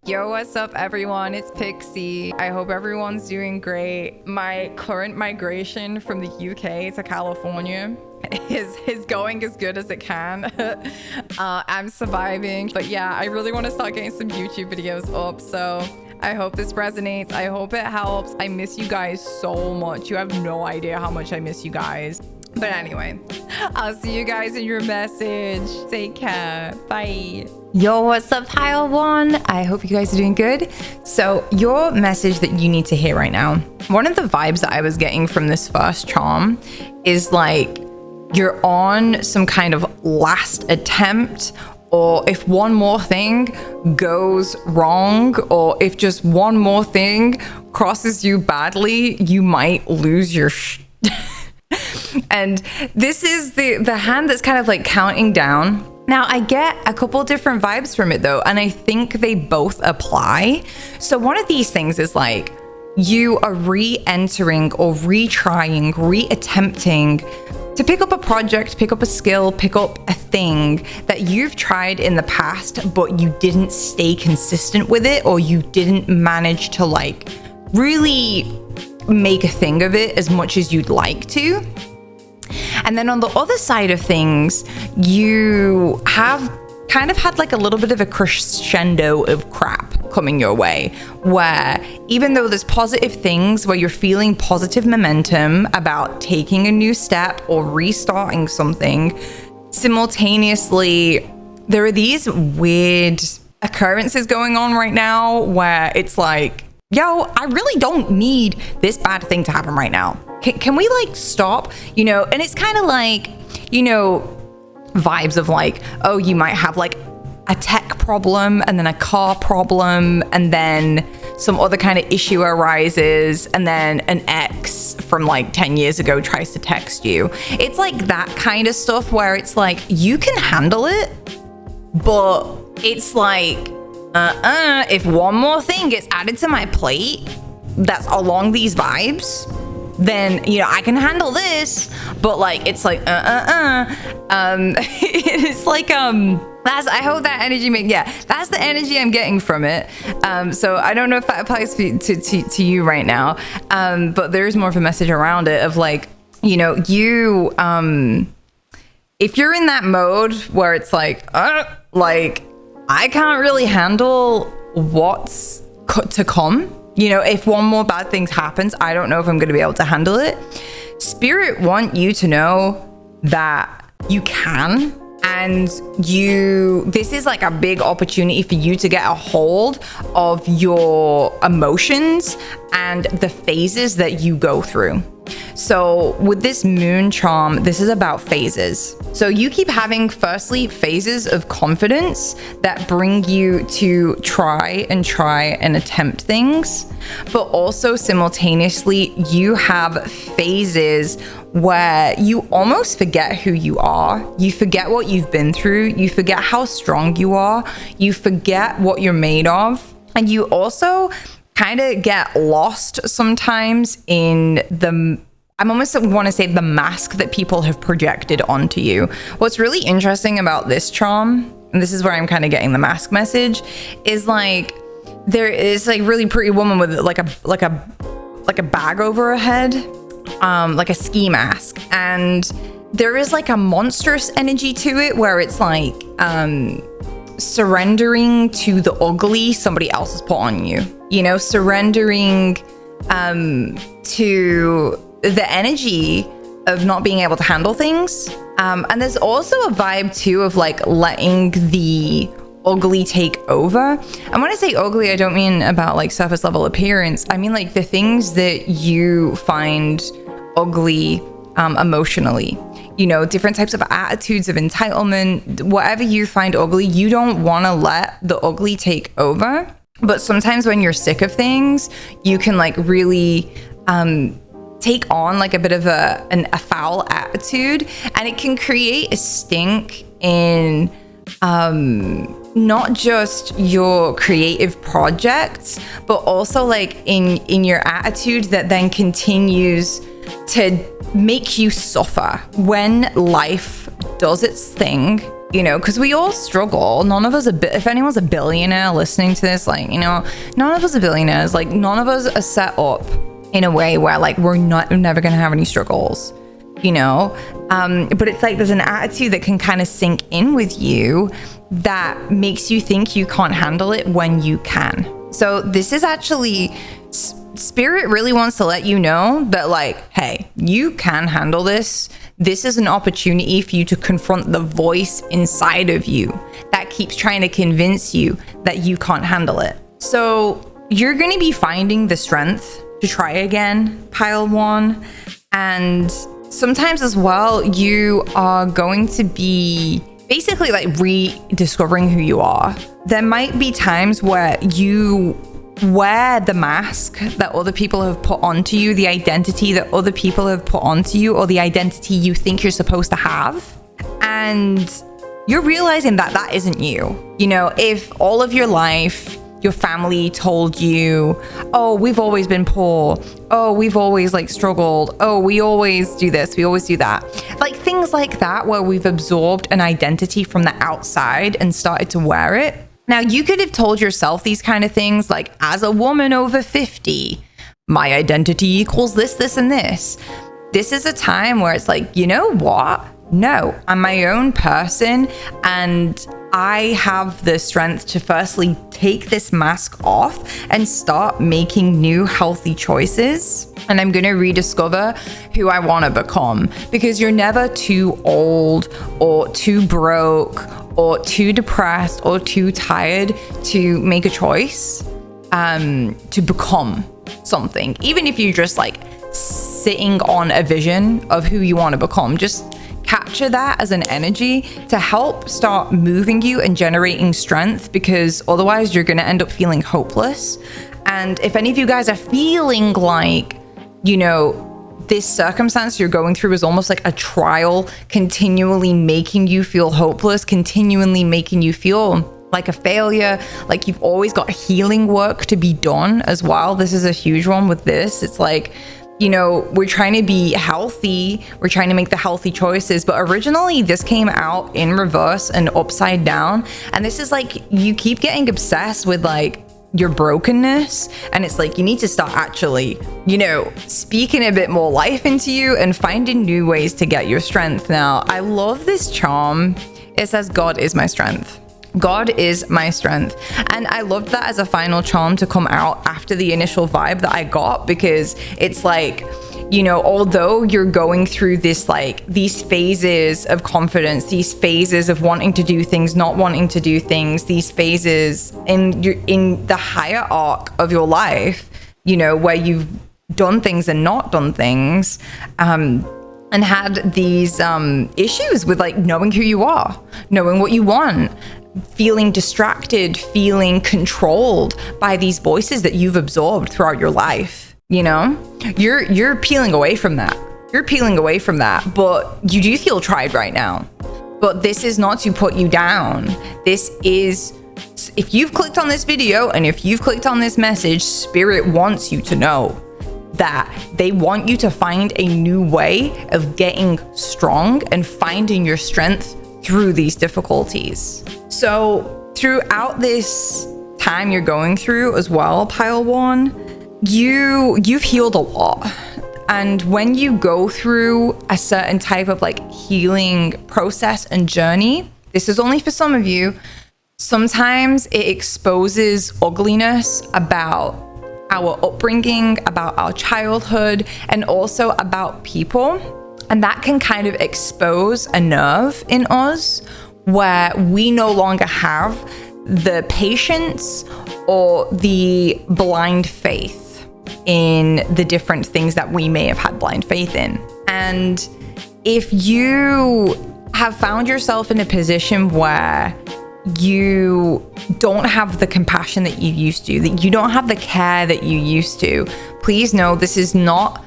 Yo, what's up everyone? It's Pixie. I hope everyone's doing great. My current migration from the UK to California is going as good as it can. I'm surviving, but yeah, I really want to start getting some YouTube videos up, so I hope this resonates. I hope it helps. I miss you guys so much. You have no idea how much I miss you guys. But anyway, I'll see you guys in your message. Take care. Bye. Yo, what's up, Pile One? I hope you guys are doing good. So your message that you need to hear right now, one of the vibes that I was getting from this first charm is like you're on some kind of last attempt, or if one more thing goes wrong, or if just one more thing crosses you badly, you might lose your And this is the hand that's kind of like counting down. Now, I get a couple different vibes from it though, and I think they both apply. So one of these things is like you are re-entering or retrying, re-attempting to pick up a project, pick up a skill, pick up a thing that you've tried in the past, but you didn't stay consistent with it, or you didn't manage to like really make a thing of it as much as you'd like to. And then on the other side of things, you have kind of had like a little bit of a crescendo of crap coming your way, where even though there's positive things where you're feeling positive momentum about taking a new step or restarting something, simultaneously, there are these weird occurrences going on right now where it's like, yo, I really don't need this bad thing to happen right now. Can we like stop, you know? And it's kind of like, you know, vibes of like, oh, you might have like a tech problem and then a car problem and then some other kind of issue arises and then an ex from like 10 years ago tries to text you. It's like that kind of stuff where it's like, you can handle it, but it's like, if one more thing gets added to my plate that's along these vibes, then, you know, I can handle this, but like, it's like, it's like, I hope that energy that's the energy I'm getting from it. So I don't know if that applies to you right now. But there's more of a message around it of like, you know, you, if you're in that mode where it's like I can't really handle what's to come. You know, if one more bad thing happens, I don't know if I'm going to be able to handle it. Spirit want you to know that you can, and this is like a big opportunity for you to get a hold of your emotions and the phases that you go through. So with this moon charm, this is about phases. So you keep having, firstly, phases of confidence that bring you to try and attempt things. But also simultaneously, you have phases where you almost forget who you are. You forget what you've been through. You forget how strong you are. You forget what you're made of. And you also kind of get lost sometimes in I almost want to say the mask that people have projected onto you. What's really interesting about this charm, and this is where I'm kind of getting the mask message, is like there is like really pretty woman with like a bag over her head, like a ski mask, and there is like a monstrous energy to it where it's like surrendering to the ugly somebody else has put on you. You know, surrendering to the energy of not being able to handle things. And there's also a vibe too of like letting the ugly take over. And when I say ugly, I don't mean about like surface level appearance. I mean like the things that you find ugly emotionally. You know, different types of attitudes of entitlement, whatever you find ugly, you don't want to let the ugly take over. But sometimes when you're sick of things, you can like really take on like a bit of a foul attitude, and it can create a stink in not just your creative projects, but also like in your attitude that then continues to make you suffer when life does its thing You know, because we all struggle. None of us if anyone's a billionaire listening to this, like, you know, none of us are billionaires. Like, none of us are set up in a way where like we're never gonna have any struggles, you know. But it's like there's an attitude that can kind of sink in with you that makes you think you can't handle it when you can. So this is actually Spirit really wants to let you know that, like, hey, you can handle this. This is an opportunity for you to confront the voice inside of you that keeps trying to convince you that you can't handle it. So you're going to be finding the strength to try again, pile one. And sometimes as well, you are going to be basically like rediscovering who you are. There might be times where you wear the mask that other people have put onto you, the identity that other people have put onto you, or the identity you think you're supposed to have. And you're realizing that that isn't you. You know, if all of your life, your family told you, oh, we've always been poor. Oh, we've always like struggled. Oh, we always do this. We always do that. Like things like that, where we've absorbed an identity from the outside and started to wear it. Now, you could have told yourself these kind of things like, as a woman over 50, my identity equals this, this, and this. This is a time where it's like, you know what? No, I'm my own person, and I have the strength to firstly take this mask off and start making new healthy choices. And I'm going to rediscover who I want to become, because you're never too old or too broke or too depressed or too tired to make a choice to become something. Even if you're just like sitting on a vision of who you want to become, just capture that as an energy to help start moving you and generating strength, because otherwise you're going to end up feeling hopeless. And if any of you guys are feeling like, you know, this circumstance you're going through is almost like a trial, continually making you feel hopeless, continually making you feel like a failure, like you've always got healing work to be done as well. This is a huge one with this. It's like, you know, we're trying to be healthy. We're trying to make the healthy choices. But originally this came out in reverse and upside down. And this is like, you keep getting obsessed with like your brokenness. And it's like, you need to start actually, you know, speaking a bit more life into you and finding new ways to get your strength. Now, I love this charm. It says, God is my strength. God is my strength. And I loved that as a final charm to come out after the initial vibe that I got, because it's like, you know, although you're going through this, like these phases of confidence, these phases of wanting to do things, not wanting to do things, these phases in the higher arc of your life, you know, where you've done things and not done things, and had these issues with like knowing who you are, knowing what you want, feeling distracted, feeling controlled by these voices that you've absorbed throughout your life. You know, you're peeling away from that. You're peeling away from that, but you do feel tried right now. But this is not to put you down. This is, if you've clicked on this video and if you've clicked on this message, Spirit wants you to know that they want you to find a new way of getting strong and finding your strength through these difficulties. So throughout this time you're going through as well, pile one, you've healed a lot. And when you go through a certain type of like healing process and journey, this is only for some of you, sometimes it exposes ugliness about our upbringing, about our childhood, and also about people. And that can kind of expose a nerve in us where we no longer have the patience or the blind faith in the different things that we may have had blind faith in. And if you have found yourself in a position where you don't have the compassion that you used to, that you don't have the care that you used to, please know this is not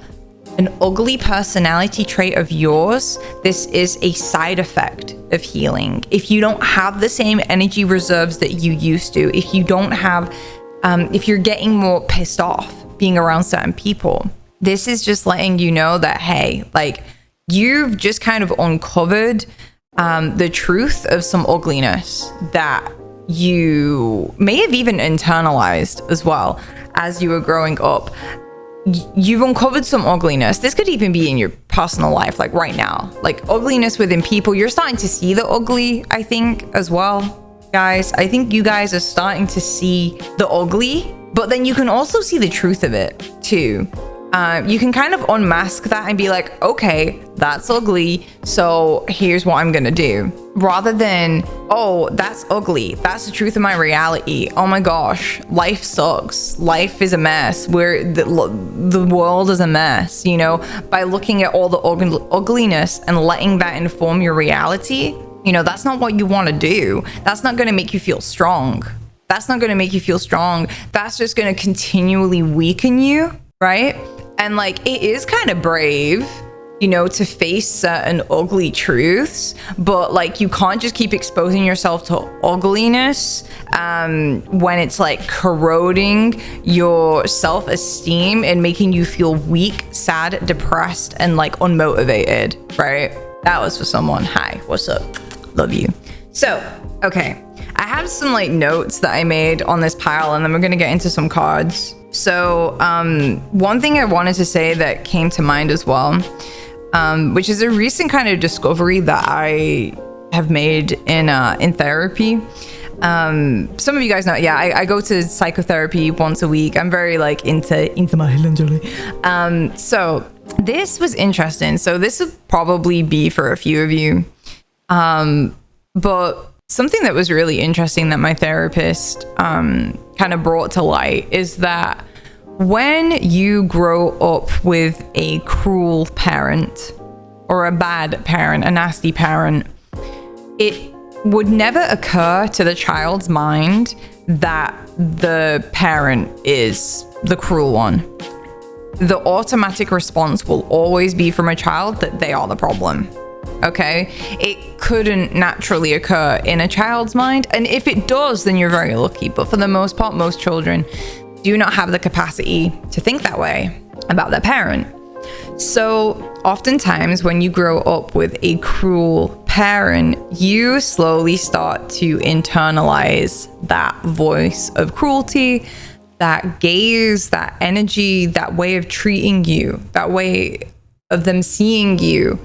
an ugly personality trait of yours. This is a side effect of healing. If you don't have the same energy reserves that you used to, if you don't have, if you're getting more pissed off being around certain people, this is just letting you know that, hey, like you've just kind of uncovered the truth of some ugliness that you may have even internalized as well as you were growing up. You've uncovered some ugliness. This could even be in your personal life, like right now, like ugliness within people. You're starting to see the ugly, I think, as well, guys. I think you guys are starting to see the ugly, but then you can also see the truth of it too. You can kind of unmask that and be like, okay, that's ugly, so here's what I'm gonna do. Rather than, oh, that's ugly, that's the truth of my reality. Oh my gosh, life sucks. Life is a mess. The world is a mess, you know? By looking at all the ugliness and letting that inform your reality, you know, that's not what you want to do. That's not gonna make you feel strong. That's not gonna make you feel strong. That's just gonna continually weaken you, right? And like, it is kind of brave, you know, to face certain ugly truths, but like, you can't just keep exposing yourself to ugliness when it's like corroding your self-esteem and making you feel weak, sad, depressed, and like unmotivated, right? That was for someone. Hi, what's up? Love you. So, okay, I have some like notes that I made on this pile, and then we're gonna get into some cards. So one thing I wanted to say that came to mind as well, which is a recent kind of discovery that I have made in therapy. Some of you guys know, yeah, I go to psychotherapy once a week. I'm very like into my Helen Jolie. So this was interesting. So this would probably be for a few of you. But something that was really interesting that my therapist kind of brought to light is that when you grow up with a cruel parent or a bad parent, a nasty parent, it would never occur to the child's mind that the parent is the cruel one. The automatic response will always be from a child that they are the problem. Okay, it couldn't naturally occur in a child's mind, and if it does, then you're very lucky. But for the most part, most children do not have the capacity to think that way about their parent. So oftentimes when you grow up with a cruel parent, you slowly start to internalize that voice of cruelty, that gaze, that energy, that way of treating you, that way of them seeing you.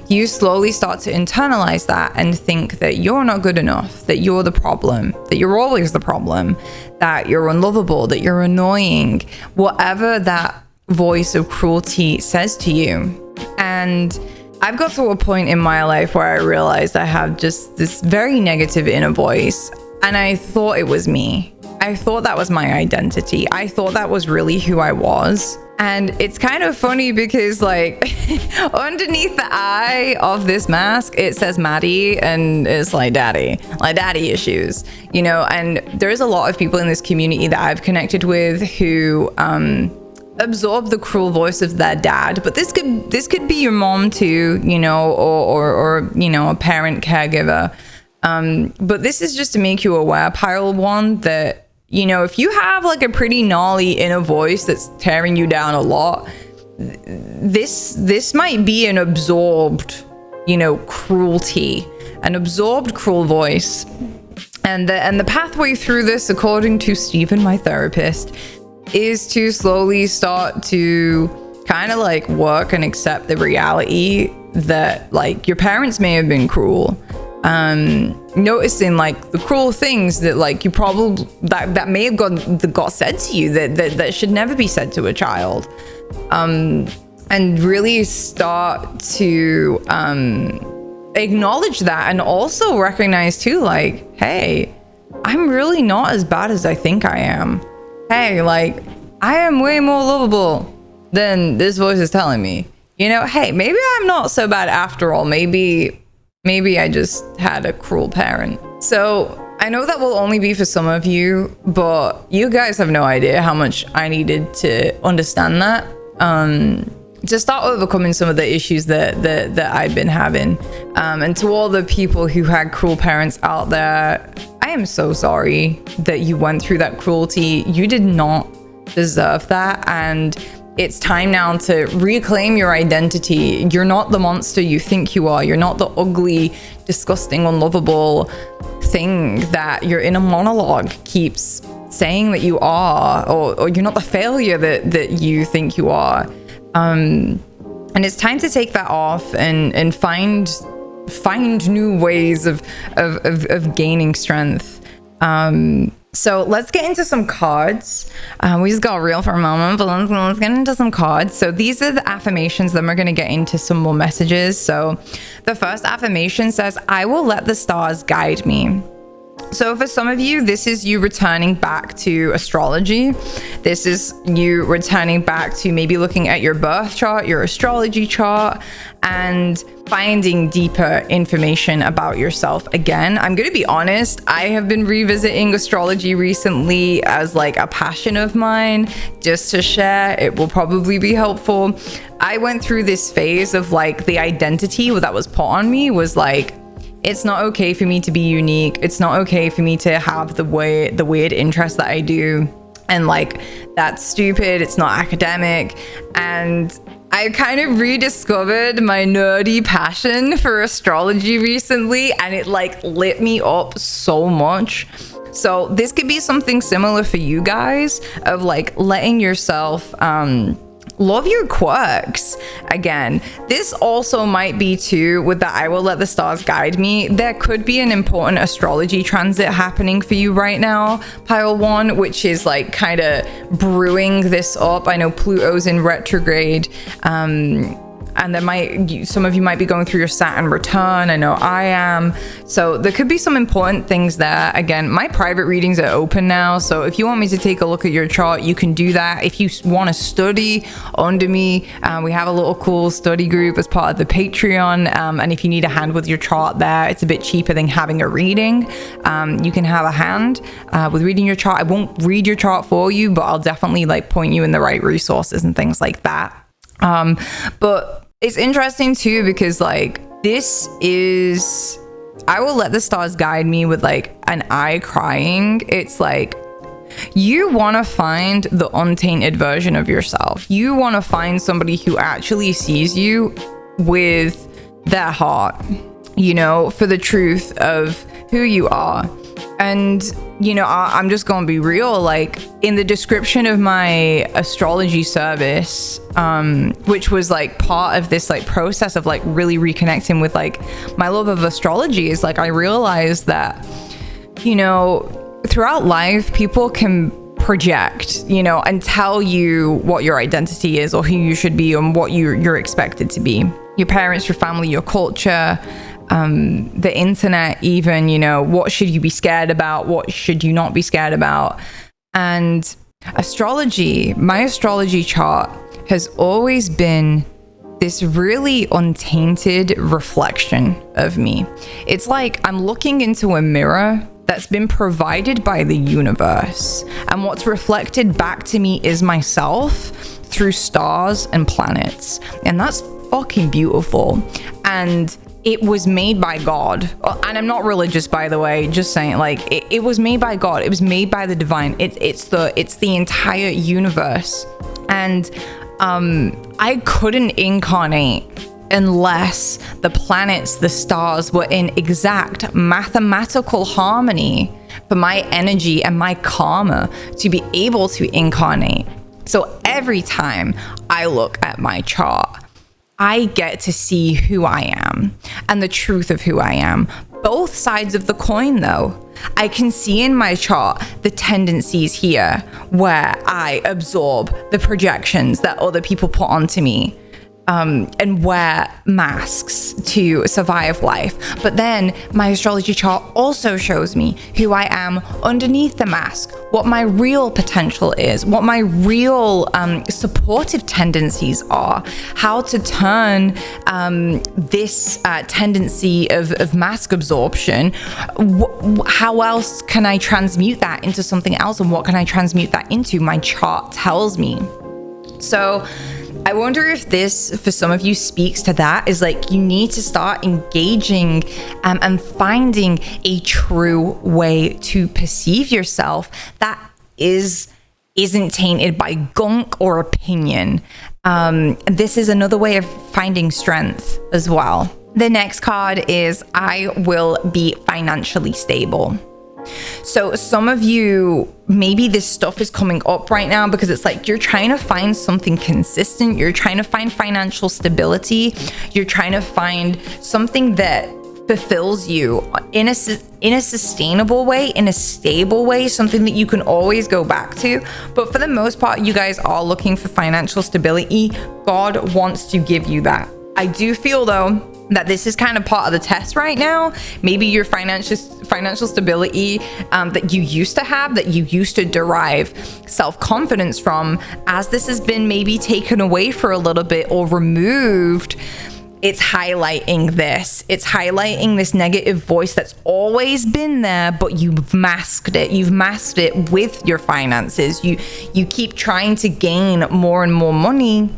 You slowly start to internalize that and think that you're not good enough, that you're the problem, that you're always the problem, that you're unlovable, that you're annoying, whatever that voice of cruelty says to you. And I've got to a point in my life where I realized I have just this very negative inner voice, and I thought it was me. I thought that was my identity. I thought that was really who I was. And it's kind of funny because like underneath the eye of this mask, it says Maddie, and it's like daddy issues, you know. And there's a lot of people in this community that I've connected with who absorb the cruel voice of their dad. But this could be your mom too, you know, or you know, a parent caregiver. But this is just to make you aware, pile one, that, you know, if you have like a pretty gnarly inner voice that's tearing you down a lot, this might be an absorbed, you know, cruelty, an absorbed cruel voice. And the pathway through this, according to Stephen, my therapist, is to slowly start to kind of like work and accept the reality that like your parents may have been cruel. Noticing like the cruel things that like you probably that may have got said to you that should never be said to a child, and really start to acknowledge that, and also recognize too, like, hey, I'm really not as bad as I think I am. Hey, like, I am way more lovable than this voice is telling me. You know, hey, maybe I'm not so bad after all. Maybe I just had a cruel parent. So I know that will only be for some of you, but you guys have no idea how much I needed to understand that, to start overcoming some of the issues that I've been having. And to all the people who had cruel parents out there, I am so sorry that you went through that cruelty. You did not deserve that. And it's time now to reclaim your identity. You're not the monster you think you are. You're not the ugly, disgusting, unlovable thing that your inner monologue keeps saying that you are, or you're not the failure that you think you are. And it's time to take that off and find new ways of gaining strength. So let's get into some cards. We just got real for a moment, but let's get into some cards. So these are the affirmations, then we're going to get into some more messages. So the first affirmation says, I will let the stars guide me. So for some of you, this is you returning back to astrology. This is you returning back to maybe looking at your birth chart, your astrology chart, and finding deeper information about yourself again. I'm going to be honest, I have been revisiting astrology recently as like a passion of mine, just to share. It will probably be helpful. I went through this phase of like the identity that was put on me was like, it's not okay for me to be unique. It's not okay for me to have the weird interests that I do. And like, that's stupid. It's not academic. And I kind of rediscovered my nerdy passion for astrology recently, and it like lit me up so much. So this could be something similar for you guys of like letting yourself, love your quirks again. This also might be too with that I will let the stars guide me. There could be an important astrology transit happening for you right now, pile one, which is like kind of brewing this up. I know Pluto's in retrograde, and there some of you might be going through your Saturn return. I know I am. So there could be some important things there. Again, my private readings are open now. So if you want me to take a look at your chart, you can do that. If you want to study under me, we have a little cool study group as part of the Patreon. And if you need a hand with your chart there, it's a bit cheaper than having a reading. You can have a hand with reading your chart. I won't read your chart for you, but I'll definitely like point you in the right resources and things like that. But it's interesting too, because like this is, I will let the stars guide me with like an eye crying. It's like, you want to find the untainted version of yourself. You want to find somebody who actually sees you with their heart, you know, for the truth of who you are. And, you know, I'm just going to be real, like in the description of my astrology service, which was like part of this like process of like really reconnecting with like my love of astrology, is like I realized that, you know, throughout life, people can project, you know, and tell you what your identity is or who you should be and what you're expected to be. Your parents, your family, your culture, the internet, even, you know, what should you be scared about? What should you not be scared about? And astrology, my astrology chart has always been this really untainted reflection of me. It's like I'm looking into a mirror that's been provided by the universe, and what's reflected back to me is myself through stars and planets. And that's fucking beautiful. And it was made by God. And I'm not religious, by the way, just saying, like it was made by God. It was made by the divine. It's the entire universe. And I couldn't incarnate unless the planets, the stars were in exact mathematical harmony for my energy and my karma to be able to incarnate. So every time I look at my chart, I get to see who I am and the truth of who I am. Both sides of the coin, though. I can see in my chart the tendencies here where I absorb the projections that other people put onto me, and wear masks to survive life. But then my astrology chart also shows me who I am underneath the mask, what my real potential is, what my real supportive tendencies are, how to turn this tendency of mask absorption, how else can I transmute that into something else, and what can I transmute that into? My chart tells me. So I wonder if this, for some of you, speaks to that, is like you need to start engaging and finding a true way to perceive yourself that is isn't tainted by gunk or opinion. This is another way of finding strength as well. The next card is I will be financially stable. So some of you, maybe this stuff is coming up right now because it's like you're trying to find something consistent. You're trying to find financial stability. You're trying to find something that fulfills you in a sustainable way, in a stable way, something that you can always go back to. But for the most part, you guys are looking for financial stability. God wants to give you that. I do feel though that this is kind of part of the test right now. Maybe your financial stability that you used to have, that you used to derive self-confidence from, as this has been maybe taken away for a little bit or removed, it's highlighting this. It's highlighting this negative voice that's always been there, but you've masked it. You've masked it with your finances. You keep trying to gain more and more money,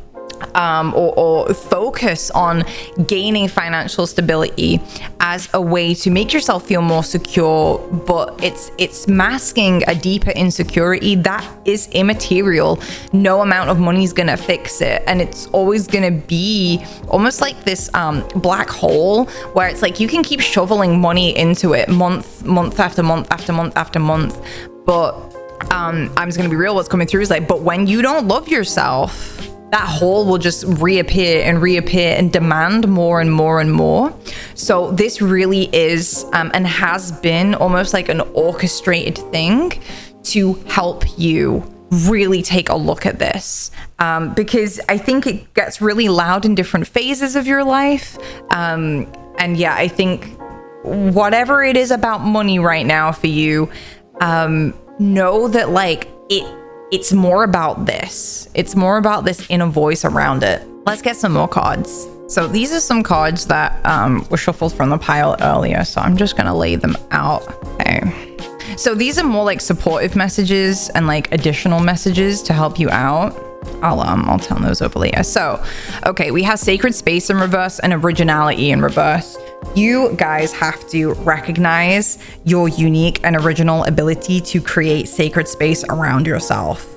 or focus on gaining financial stability as a way to make yourself feel more secure, but it's masking a deeper insecurity that is immaterial. No amount of money is gonna fix it, and it's always gonna be almost like this black hole where it's like you can keep shoveling money into it month after month after month after month, but I'm just gonna be real, what's coming through is like, but when you don't love yourself, that hole will just reappear and demand more and more and more. So this really is and has been almost like an orchestrated thing to help you really take a look at this, because I think it gets really loud in different phases of your life. And yeah, I think whatever it is about money right now for you, know that like it's more about this. It's more about this inner voice around it. Let's get some more cards. So these are some cards that were shuffled from the pile earlier. So I'm just gonna lay them out. Okay. So these are more like supportive messages and like additional messages to help you out. I'll turn those over later. So, okay, we have sacred space in reverse and originality in reverse. You guys have to recognize your unique and original ability to create sacred space around yourself,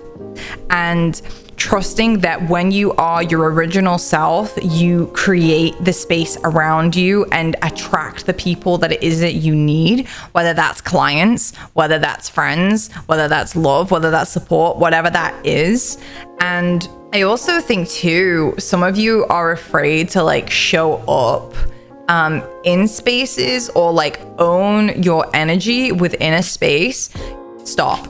and trusting that when you are your original self, you create the space around you and attract the people that it is that you need, whether that's clients, whether that's friends, whether that's love, whether that's support, whatever that is. And I also think too, some of you are afraid to like show up in spaces or like own your energy within a space. Stop.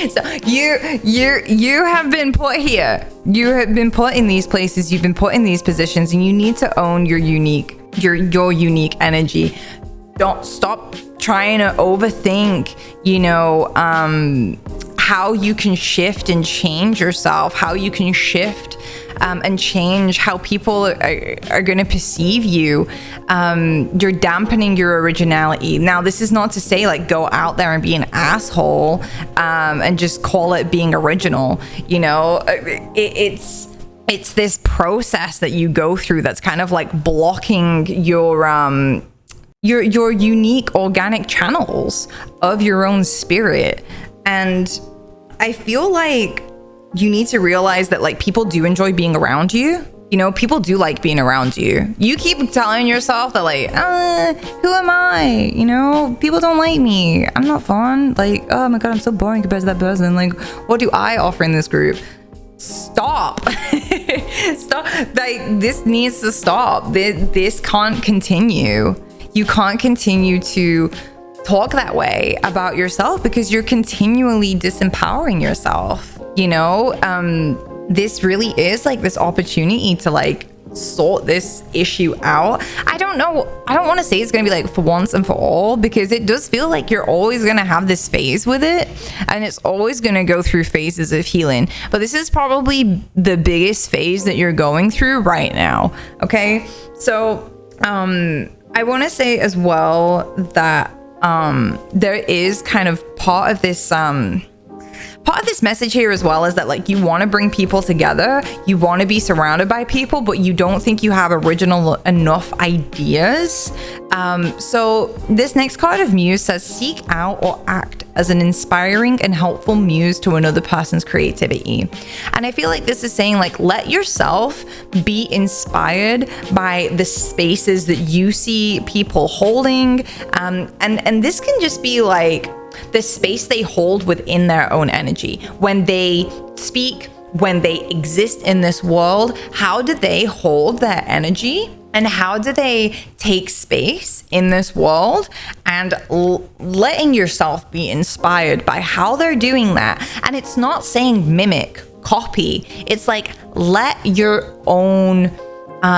So you have been put here. You have been put in these places. You've been put in these positions, and you need to own your unique energy. Don't stop trying to overthink, how you can shift and change yourself, how you can shift and change how people are going to perceive you. You're dampening your originality. Now, this is not to say like go out there and be an asshole and just call it being original. It's this process that you go through that's kind of like blocking your unique organic channels of your own spirit. And I feel like you need to realize that like people do enjoy being around you. People do like being around you. You keep telling yourself that like, who am I? People don't like me. I'm not fun. Like, oh my God, I'm so boring compared to that person. Like, what do I offer in this group? Stop. Stop. Like, this needs to stop. This can't continue. You can't continue to talk that way about yourself because you're continually disempowering yourself. This really is like this opportunity to like sort this issue out. I don't want to say it's going to be like for once and for all, because it does feel like you're always going to have this phase with it, and it's always going to go through phases of healing. But this is probably the biggest phase that you're going through right now. Okay. So, I want to say as well that there is kind of part of this Part of this message here as well is that like you want to bring people together, you want to be surrounded by people, but you don't think you have original enough ideas. So this next card of Muse says, seek out or act as an inspiring and helpful muse to another person's creativity. And I feel like this is saying like, let yourself be inspired by the spaces that you see people holding. And this can just be like the space they hold within their own energy. When they speak, when they exist in this world, how do they hold their energy? And how do they take space in this world? And letting yourself be inspired by how they're doing that. And it's not saying mimic, copy. It's like, let your own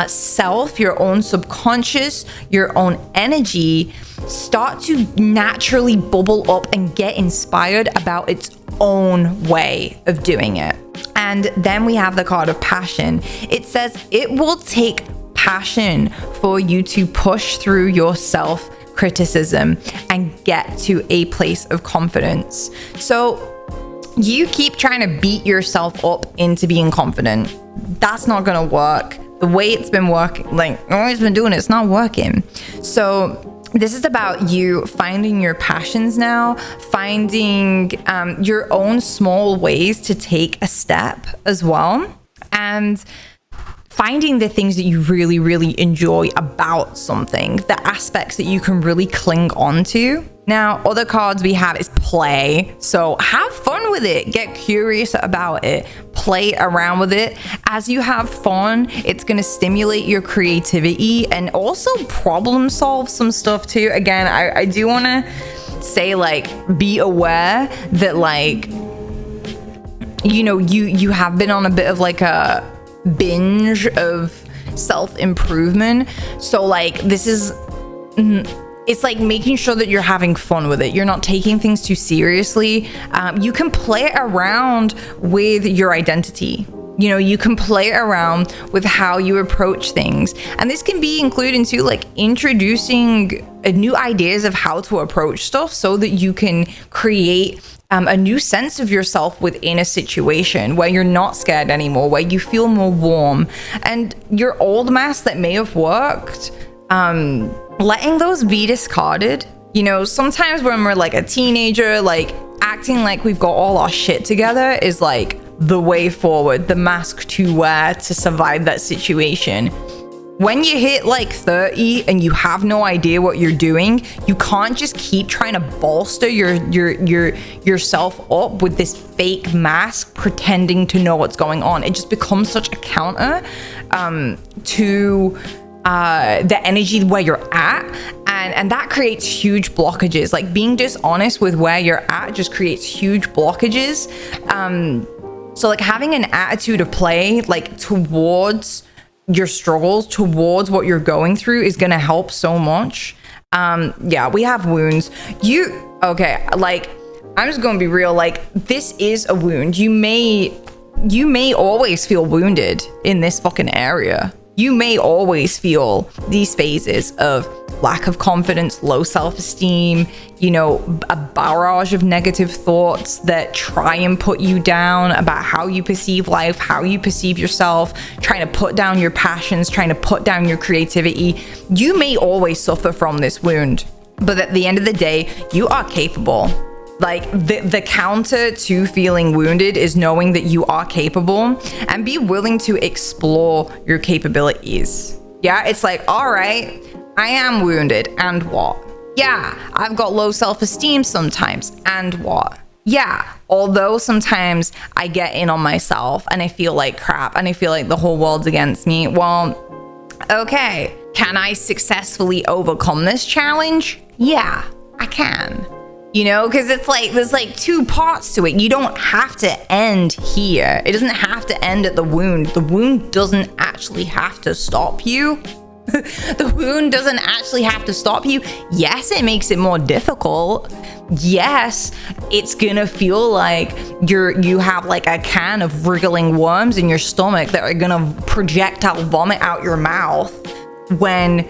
self, your own subconscious, your own energy start to naturally bubble up and get inspired about its own way of doing it. And then we have the card of passion. It says it will take passion for you to push through your self-criticism and get to a place of confidence. So you keep trying to beat yourself up into being confident. That's not gonna work. The way it's been working, like the way it's been doing, it's not working. So this is about you finding your passions now, finding your own small ways to take a step as well, and finding the things that you really, really enjoy about something, the aspects that you can really cling on to. Now, other cards we have is play. So have fun with it. Get curious about it. Play around with it. As you have fun, it's going to stimulate your creativity and also problem solve some stuff too. Again, I do want to say, like, be aware that, like, you know, you have been on a bit of like a binge of self-improvement. So like this is it's like making sure that you're having fun with it. You're not taking things too seriously. You can play around with your identity. You know, you can play around with how you approach things. And this can be included into like introducing new ideas of how to approach stuff so that you can create a new sense of yourself within a situation where you're not scared anymore, where you feel more warm. And your old masks that may have worked, letting those be discarded. You know, sometimes when we're like a teenager, like acting like we've got all our shit together is like the way forward, the mask to wear to survive that situation. When you hit like 30 and you have no idea what you're doing, you can't just keep trying to bolster yourself up with this fake mask pretending to know what's going on. It just becomes such a counter to the energy where you're at, and that creates huge blockages. Like being dishonest with where you're at just creates huge blockages. So like having an attitude of play, like towards your struggles, towards what you're going through, is going to help so much. Yeah, we have wounds. Okay, like I'm just going to be real, like this is a wound. You may always feel wounded in this fucking area. You may always feel these phases of lack of confidence, low self-esteem, you know, a barrage of negative thoughts that try and put you down about how you perceive life, how you perceive yourself, trying to put down your passions, trying to put down your creativity. You may always suffer from this wound, but at the end of the day, you are capable. Like the counter to feeling wounded is knowing that you are capable and be willing to explore your capabilities. Yeah, it's like, all right, I am wounded, and what? Yeah, I've got low self-esteem sometimes, and what? Yeah, although sometimes I get in on myself and I feel like crap and I feel like the whole world's against me. Well, okay, can I successfully overcome this challenge? Yeah, I can. You know, because it's like there's like two parts to it. You don't have to end here. It doesn't have to end at the wound. The wound doesn't actually have to stop you. The wound doesn't actually have to stop you. Yes, it makes it more difficult. Yes, it's gonna feel like you have like a can of wriggling worms in your stomach that are gonna projectile vomit out your mouth when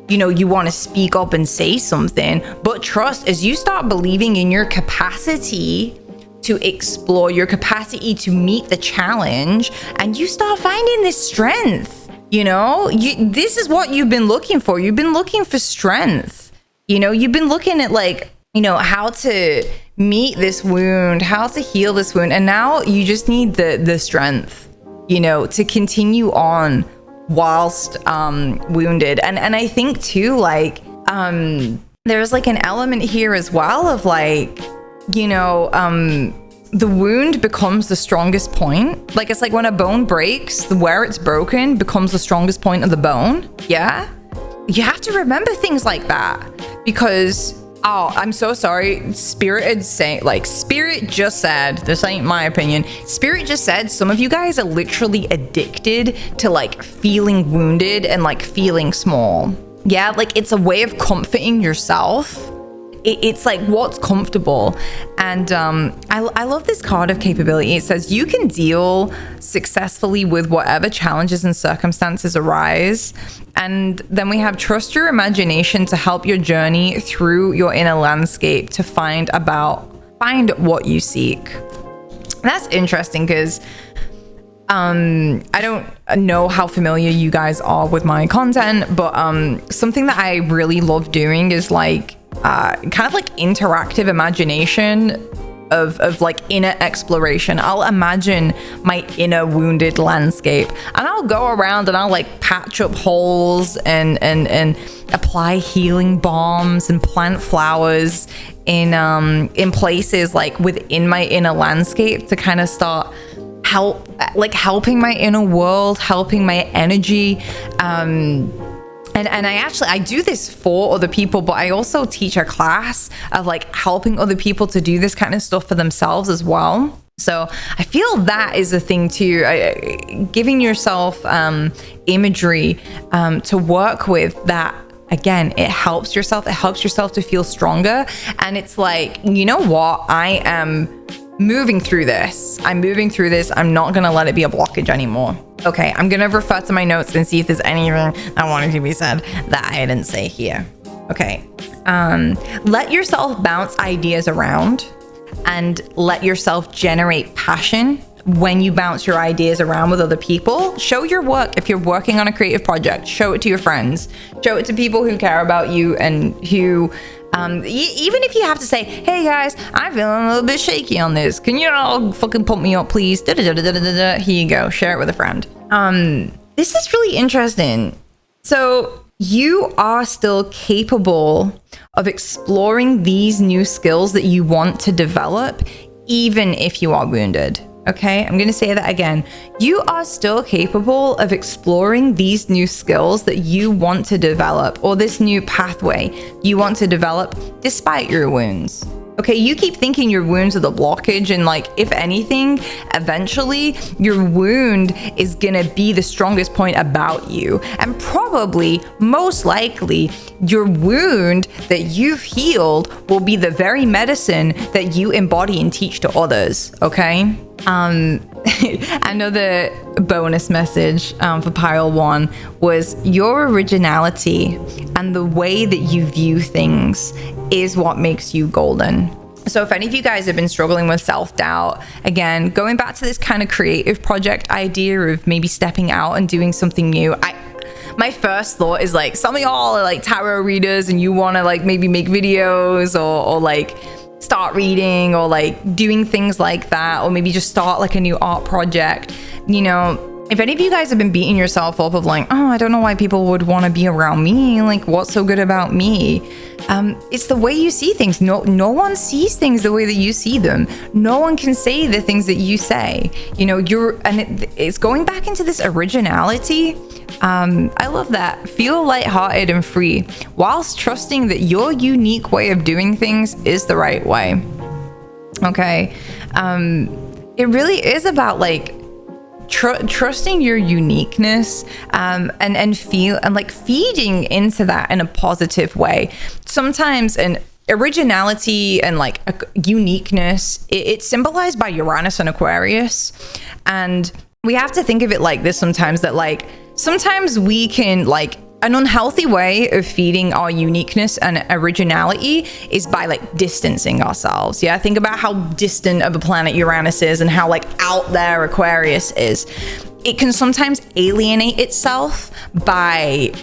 you know, you want to speak up and say something. But trust, as you start believing in your capacity to explore, your capacity to meet the challenge, and you start finding this strength. You know, this is what you've been looking for. You've been looking for strength. You know, you've been looking at like, you know, how to meet this wound, how to heal this wound. And now you just need the strength, you know, to continue on whilst wounded. And I think too, like, there's like an element here as well of like, you know, the wound becomes the strongest point. Like, it's like when a bone breaks, where it's broken becomes the strongest point of the bone. Yeah. You have to remember things like that because, oh, I'm so sorry. Spirit just said, this ain't my opinion. Spirit just said some of you guys are literally addicted to like feeling wounded and like feeling small. Yeah, like it's a way of comforting yourself. It's like what's comfortable. And I love this card of capability. It says you can deal successfully with whatever challenges and circumstances arise. And then we have trust your imagination to help your journey through your inner landscape to find what you seek. That's interesting because I don't know how familiar you guys are with my content, but something that I really love doing is like kind of like interactive imagination of like inner exploration. I'll imagine my inner wounded landscape and I'll go around and I'll like patch up holes and apply healing balms and plant flowers in places like within my inner landscape to kind of start helping my inner world, helping my energy. And I do this for other people, but I also teach a class of like helping other people to do this kind of stuff for themselves as well. So I feel that is a thing too, giving yourself imagery to work with that. Again, it helps yourself to feel stronger. And it's like, you know what? I am moving through this. I'm not going to let it be a blockage anymore. Okay, I'm going to refer to my notes and see if there's anything that wanted to be said that I didn't say here. Okay. Let yourself bounce ideas around and let yourself generate passion when you bounce your ideas around with other people. Show your work. If you're working on a creative project, show it to your friends. Show it to people who care about you and who even if you have to say, hey guys, I'm feeling a little bit shaky on this. Can you all fucking pump me up, please? Here you go. Share it with a friend. This is really interesting. So you are still capable of exploring these new skills that you want to develop, even if you are wounded. Okay, I'm going to say that again. You are still capable of exploring these new skills that you want to develop, or this new pathway you want to develop despite your wounds. Okay, you keep thinking your wounds are the blockage, and like, if anything, eventually your wound is gonna be the strongest point about you. And probably, most likely, your wound that you've healed will be the very medicine that you embody and teach to others, okay? Another bonus message for pile 1 was your originality and the way that you view things is what makes you golden. So if any of you guys have been struggling with self-doubt, again, going back to this kind of creative project idea of maybe stepping out and doing something new, my first thought is like, some of y'all are like tarot readers and you want to like maybe make videos or like start reading or like doing things like that, or maybe just start like a new art project. You know, if any of you guys have been beating yourself up of like, oh, I don't know why people would want to be around me, like what's so good about me? It's the way you see things. No one sees things the way that you see them. No one can say the things that you say. You know, it's going back into this originality. I love that. Feel lighthearted and free whilst trusting that your unique way of doing things is the right way. Okay. It really is about like trusting your uniqueness and like feeding into that in a positive way. Sometimes an originality and like a uniqueness, it's symbolized by Uranus and Aquarius, and we have to think of it like this sometimes, that like sometimes we can like an unhealthy way of feeding our uniqueness and originality is by like distancing ourselves. Yeah, think about how distant of a planet Uranus is and how like out there Aquarius is. It can sometimes alienate itself by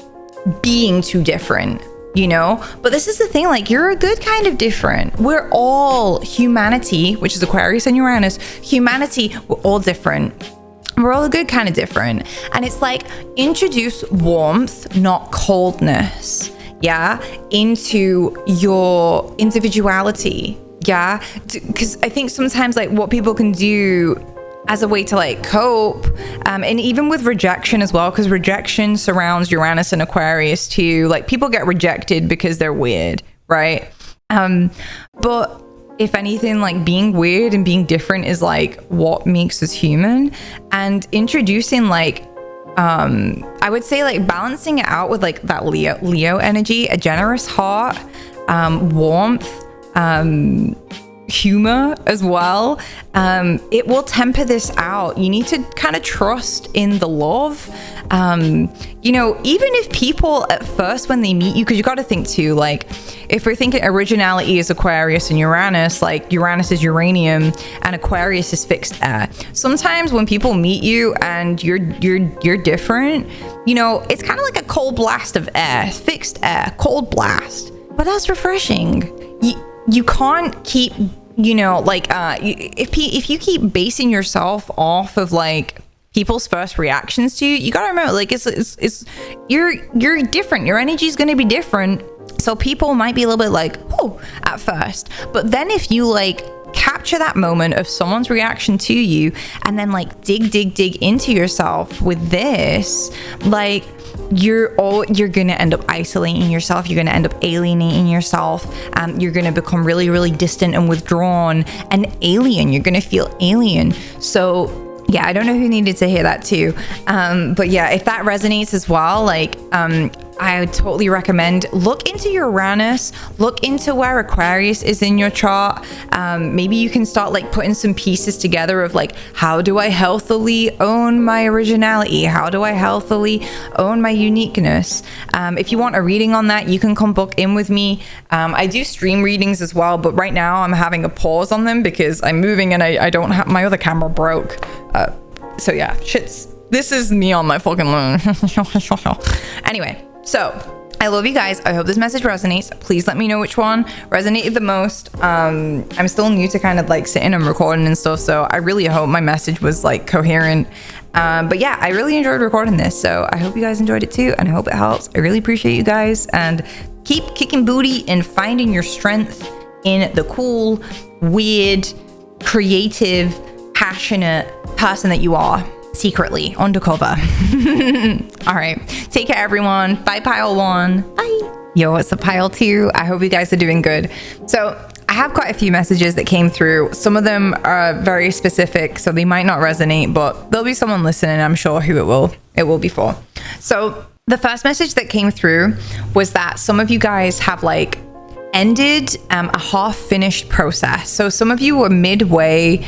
being too different, you know? But this is the thing, like, you're a good kind of different. We're all humanity, which is Aquarius and Uranus. Humanity, we're all different. We're all a good kind of different. And it's like, introduce warmth, not coldness, yeah, into your individuality, yeah? Because I think sometimes, like, what people can do as a way to like cope, and even with rejection as well, because rejection surrounds Uranus and Aquarius too. Like, people get rejected because they're weird, right? But if anything, like, being weird and being different is like what makes us human. And introducing like I would say like balancing it out with like that Leo energy, a generous heart, warmth, humor as well. It will temper this out. You need to kind of trust in the love. You know, even if people at first when they meet you, because you got to think too, like, if we're thinking originality is Aquarius and Uranus, like Uranus is uranium and Aquarius is fixed air. Sometimes when people meet you and you're different, you know, it's kind of like a cold blast of air, fixed air, cold blast. But that's refreshing. You can't keep, you know, like, if you keep basing yourself off of like people's first reactions to you, you gotta remember, like, it's you're different. Your energy is gonna be different. So people might be a little bit like, oh, at first. But then if you like capture that moment of someone's reaction to you and then like dig into yourself with this, like, you're gonna end up isolating yourself. You're gonna end up alienating yourself. You're gonna become really distant and withdrawn and alien. You're gonna feel alien. So yeah, I don't know who needed to hear that too. But yeah, if that resonates as well, like, I would totally recommend look into your Uranus, look into where Aquarius is in your chart. Maybe you can start like putting some pieces together of like, how do I healthily own my originality? How do I healthily own my uniqueness? If you want a reading on that, you can come book in with me. I do stream readings as well, but right now I'm having a pause on them because I'm moving and I don't have, my other camera broke. So yeah, this is me on my fucking loan. Anyway. So I love you guys. I hope this message resonates. Please let me know which one resonated the most. I'm still new to kind of like sitting and recording and stuff, so I really hope my message was like coherent. But yeah, I really enjoyed recording this, so I hope you guys enjoyed it too, and I hope it helps. I really appreciate you guys, and keep kicking booty and finding your strength in the cool, weird, creative, passionate person that you are. Secretly undercover. All right, take care everyone. Bye pile 1. Bye. Yo, it's a pile 2. I hope you guys are doing good. So I have quite a few messages that came through. Some of them are very specific, so they might not resonate, but there'll be someone listening, I'm sure, who it will be for. So the first message that came through was that some of you guys have like ended a half-finished process. So some of you were midway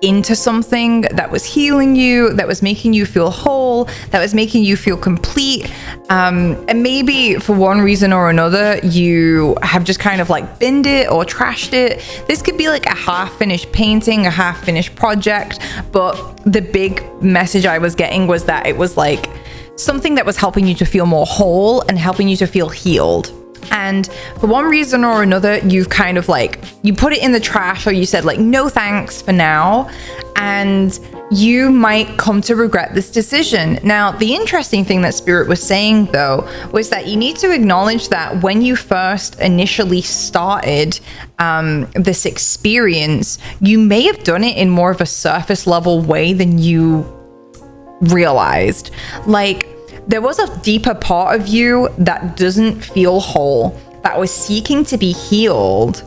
into something that was healing you, that was making you feel whole, that was making you feel complete. And maybe for one reason or another, you have just kind of like binned it or trashed it. This could be like a half-finished painting, a half-finished project. But the big message I was getting was that it was like something that was helping you to feel more whole and helping you to feel healed. And for one reason or another, you've kind of like, you put it in the trash, or you said like, no thanks for now. And you might come to regret this decision. Now, the interesting thing that Spirit was saying though, was that you need to acknowledge that when you first initially started this experience, you may have done it in more of a surface level way than you realized. Like, there was a deeper part of you that doesn't feel whole, that was seeking to be healed,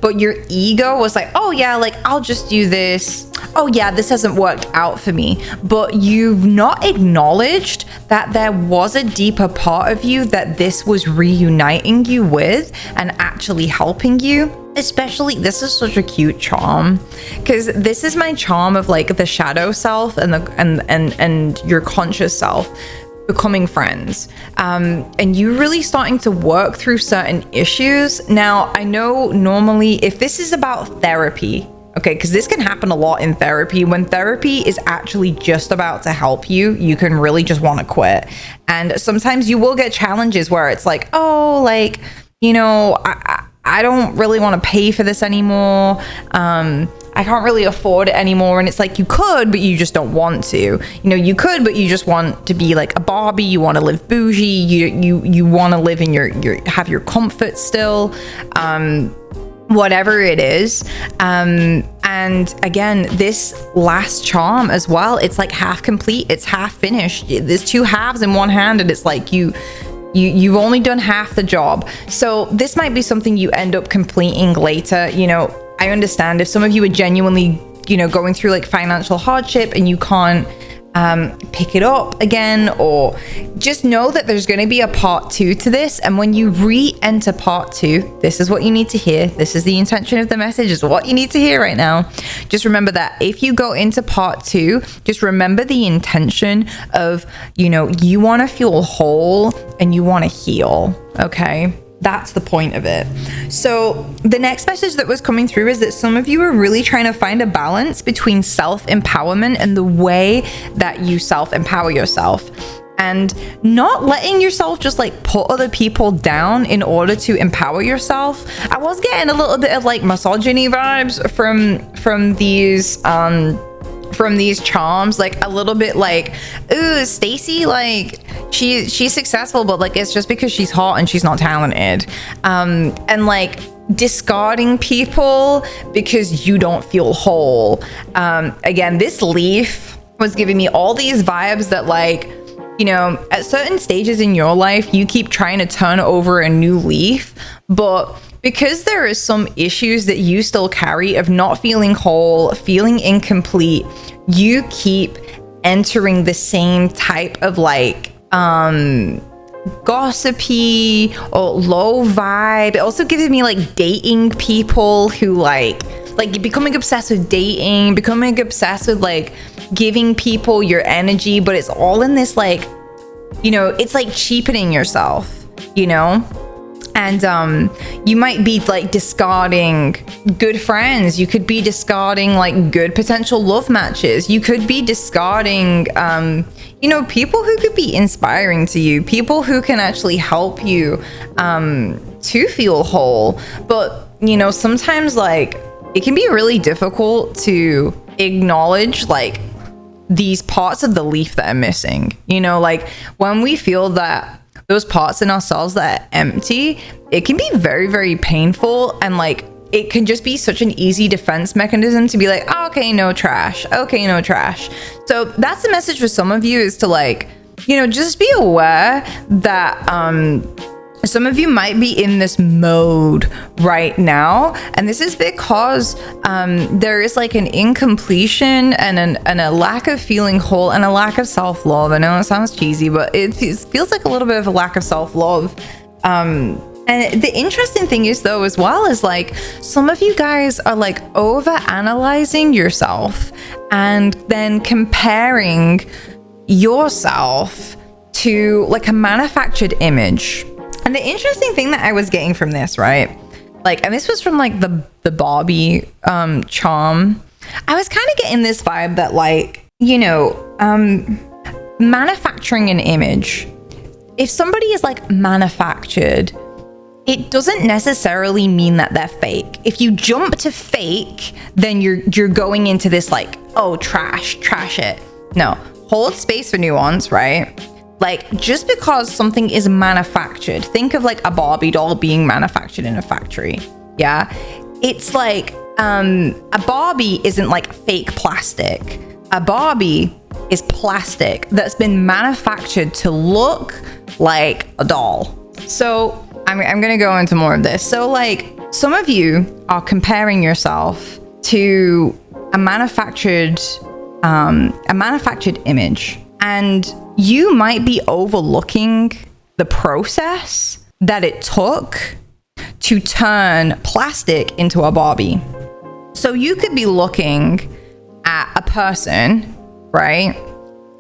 but your ego was like, oh yeah, like I'll just do this. Oh yeah, this hasn't worked out for me. But you've not acknowledged that there was a deeper part of you that this was reuniting you with and actually helping you. Especially, this is such a cute charm, because this is my charm of like the shadow self and the and your conscious self. becoming friends, and you really starting to work through certain issues. Now, I know normally if this is about therapy, okay, because this can happen a lot in therapy. When therapy is actually just about to help you, you can really just want to quit. And sometimes you will get challenges where it's like, oh, like, you know, I don't really want to pay for this anymore. I can't really afford it anymore. And it's like, you could, but you just don't want to. You know, you could, but you just want to be like a Barbie. You want to live bougie. You want to live in have your comfort still. Whatever it is. And again, this last charm as well, it's like half complete. It's half finished. There's two halves in one hand, and it's like you've only done half the job. So this might be something you end up completing later. You know, I understand if some of you are genuinely, you know, going through like financial hardship and you can't pick it up again, or just know that there's going to be a part 2 to this. And when you re-enter part 2, this is what you need to hear. This is the intention of the message, is what you need to hear right now. Just remember that if you go into part 2, just remember the intention of, you know, you want to feel whole and you want to heal. Okay. That's the point of it. So the next message that was coming through is that some of you are really trying to find a balance between self-empowerment and the way that you self-empower yourself, and not letting yourself just like put other people down in order to empower yourself. I was getting a little bit of like misogyny vibes from these charms, like a little bit like, ooh, Stacy, like she's successful, but like it's just because she's hot and she's not talented, and like discarding people because you don't feel whole. Again, this leaf was giving me all these vibes that, like, you know, at certain stages in your life, you keep trying to turn over a new leaf, but because there is some issues that you still carry of not feeling whole, feeling incomplete, you keep entering the same type of like gossipy or low vibe. It also gives me like dating people who like becoming obsessed with dating, becoming obsessed with like giving people your energy, but it's all in this like, you know, it's like cheapening yourself, you know? And you might be like discarding good friends. You could be discarding like good potential love matches. You could be discarding, you know, people who could be inspiring to you, people who can actually help you to feel whole. But, you know, sometimes like it can be really difficult to acknowledge like these parts of the leaf that are missing. You know, like when we feel that those parts in ourselves that are empty, it can be very, very painful, and like it can just be such an easy defense mechanism to be like, oh, okay, no trash, okay, no trash. So that's the message for some of you, is to like, you know, just be aware that some of you might be in this mode right now, and this is because there is like an incompletion and a lack of feeling whole and a lack of self-love. I know it sounds cheesy, but it feels like a little bit of a lack of self-love. And the interesting thing is, though, as well, is like some of you guys are like over analyzing yourself and then comparing yourself to like a manufactured image. And the interesting thing that I was getting from this, right? Like, and this was from like the Barbie charm. I was kind of getting this vibe that like, you know, manufacturing an image. If somebody is like manufactured, it doesn't necessarily mean that they're fake. If you jump to fake, then you're going into this like, oh, trash it. No, hold space for nuance, right? Like, just because something is manufactured, think of like a Barbie doll being manufactured in a factory. Yeah. It's like, a Barbie isn't like fake plastic. A Barbie is plastic that's been manufactured to look like a doll. So I'm going to go into more of this. So like, some of you are comparing yourself to a manufactured image, and you might be overlooking the process that it took to turn plastic into a Barbie. So you could be looking at a person, right?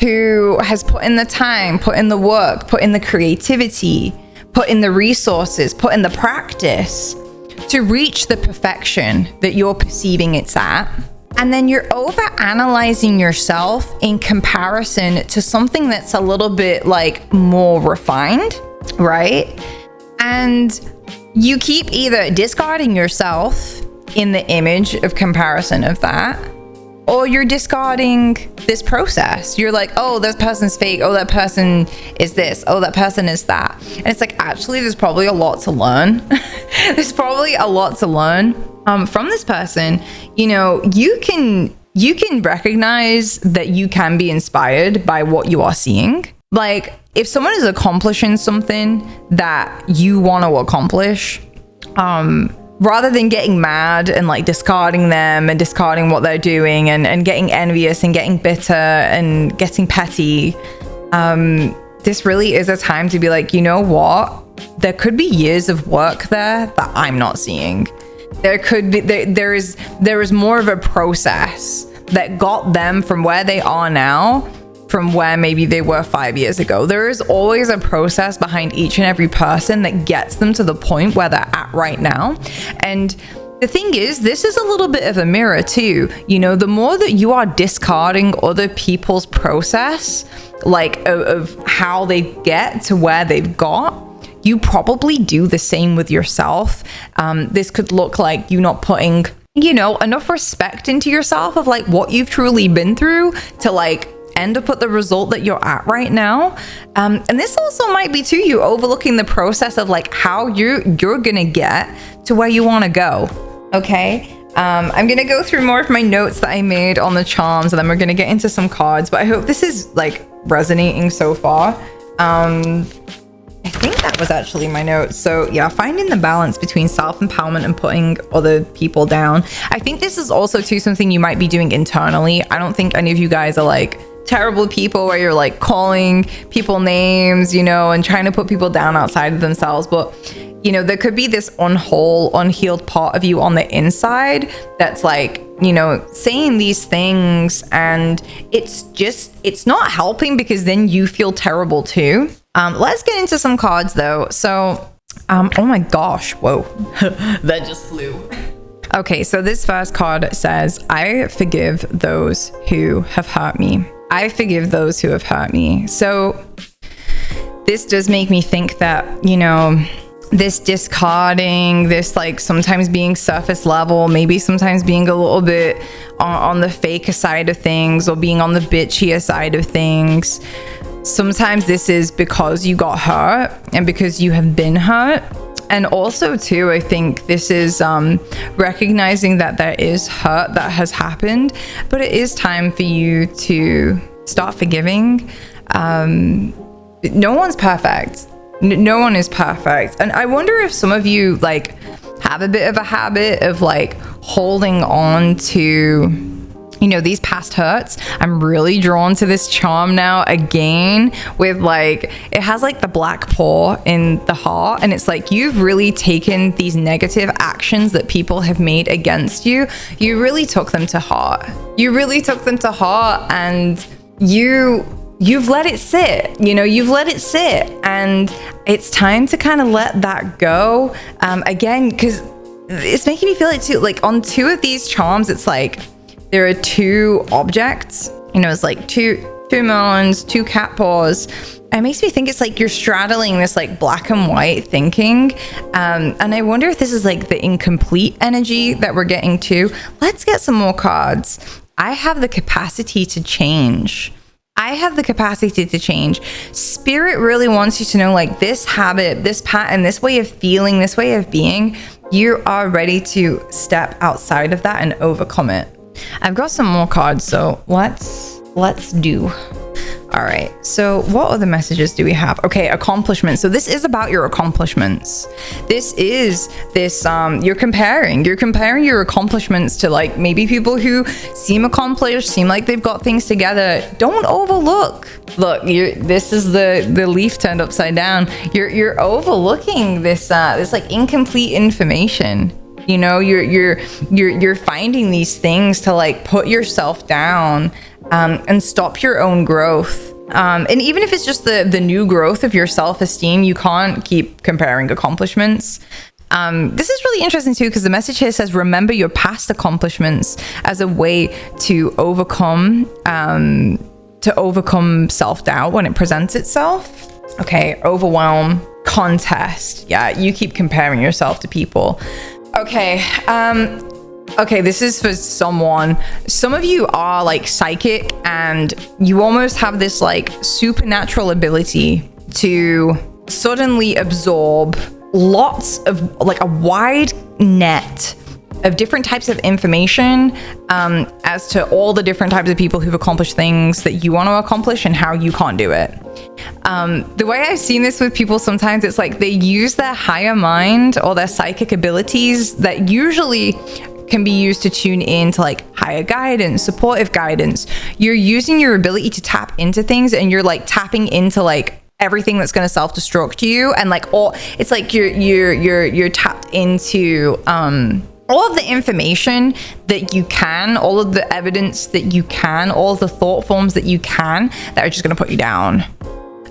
who has put in the time, put in the work, put in the creativity, put in the resources, put in the practice to reach the perfection that you're perceiving it's at. And then you're over analyzing yourself in comparison to something that's a little bit like more refined, right? And you keep either discarding yourself in the image of comparison of that, or you're discarding this process. You're like, oh, this person's fake. Oh, that person is this. Oh, that person is that. And it's like, actually, there's probably a lot to learn. There's probably a lot to learn from this person. You know, you can recognize that you can be inspired by what you are seeing. Like, if someone is accomplishing something that you want to accomplish, rather than getting mad and like discarding them and discarding what they're doing and getting envious and getting bitter and getting petty, this really is a time to be like, you know what? There could be years of work there that I'm not seeing. There could be, there is more of a process that got them from where they are now from where maybe they were 5 years ago. There is always a process behind each and every person that gets them to the point where they're at right now. And the thing is, this is a little bit of a mirror too. You know, the more that you are discarding other people's process, like of how they get to where they've got, you probably do the same with yourself. This could look like you not putting, you know, enough respect into yourself of like what you've truly been through to like end up at the result that you're at right now. And this also might be too, you overlooking the process of like how you're gonna get to where you want to go. Okay. I'm gonna go through more of my notes that I made on the charms, and then we're gonna get into some cards, but I hope this is like resonating so far. I think that was actually my notes. So yeah, finding the balance between self-empowerment and putting other people down. I think this is also too something you might be doing internally. I don't think any of you guys are like terrible people where you're like calling people names, you know, and trying to put people down outside of themselves. But, you know, there could be this unhealed part of you on the inside that's like, you know, saying these things, and it's not helping because then you feel terrible too. Let's get into some cards though. So, oh my gosh, whoa, that just flew. Okay, so this first card says, I forgive those who have hurt me. I forgive those who have hurt me. So this does make me think that, you know, this discarding, this like sometimes being surface level, maybe sometimes being a little bit on the faker side of things or being on the bitchier side of things. Sometimes this is because you got hurt and because you have been hurt. And also too, I think this is recognizing that there is hurt that has happened, but it is time for you to start forgiving. No one's perfect. No one is perfect. And I wonder if some of you like have a bit of a habit of like holding on to, you know, these past hurts. I'm really drawn to this charm now again with like, it has like the black paw in the heart, and it's like you've really taken these negative actions that people have made against you. You really took them to heart. You really took them to heart, and you've let it sit, you know, you've let it sit, and it's time to kind of let that go. Again, because it's making me feel like too, like on two of these charms, it's like, there are two objects, you know, it's like two melons, two cat paws. It makes me think it's like you're straddling this like black and white thinking. And I wonder if this is like the incomplete energy that we're getting to. Let's get some more cards. I have the capacity to change. I have the capacity to change. Spirit really wants you to know like this habit, this pattern, this way of feeling, this way of being, you are ready to step outside of that and overcome it. I've got some more cards, so let's do. All right, so what other messages do we have? Okay, accomplishments. So this is about your accomplishments. This is you're comparing your accomplishments to like maybe people who seem accomplished, seem like they've got things together. Don't overlook. Look, this is the leaf turned upside down. You're overlooking this like incomplete information. You know, you're finding these things to like put yourself down and stop your own growth. And even if it's just the new growth of your self-esteem, you can't keep comparing accomplishments. This is really interesting too, because the message here says, remember your past accomplishments as a way to overcome self-doubt when it presents itself. Okay, overwhelm, contest. Yeah, you keep comparing yourself to people. Okay, okay, this is for someone. Some of you are like psychic, and you almost have this like supernatural ability to suddenly absorb lots of like a wide net of different types of information as to all the different types of people who've accomplished things that you want to accomplish and how you can't do it. The way I've seen this with people sometimes, it's like they use their higher mind or their psychic abilities that usually can be used to tune in to like higher guidance, supportive guidance. You're using your ability to tap into things, and you're like tapping into like everything that's going to self-destruct you, and like all it's like you're tapped into all of the information that you can, all of the evidence that you can, all of the thought forms that you can that are just going to put you down.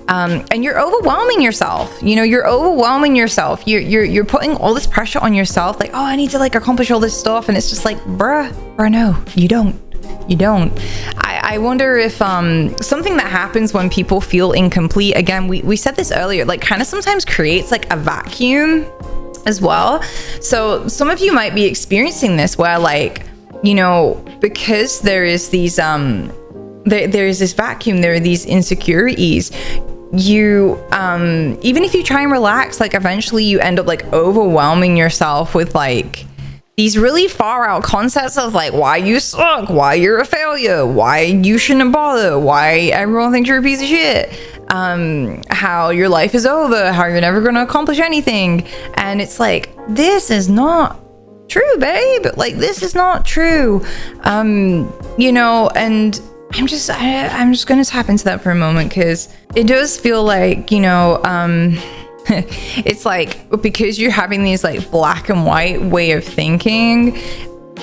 And you're overwhelming yourself. You know, you're overwhelming yourself. You're putting all this pressure on yourself, like, oh, I need to like accomplish all this stuff, and it's just like, bruh, no, you don't. I wonder if something that happens when people feel incomplete, again, we said this earlier, like kind of sometimes creates like a vacuum as well. So some of you might be experiencing this where like, you know, because there is these there is this vacuum, there are these insecurities, you even if you try and relax, like eventually you end up like overwhelming yourself with like these really far out concepts of like why you suck, why you're a failure, why you shouldn't bother, why everyone thinks you're a piece of shit, how your life is over, how you're never going to accomplish anything. And it's like, this is not true, babe. Like, this is not true. You know, and I'm just going to tap into that for a moment, because it does feel like, you know, it's like, because you're having these like black and white way of thinking,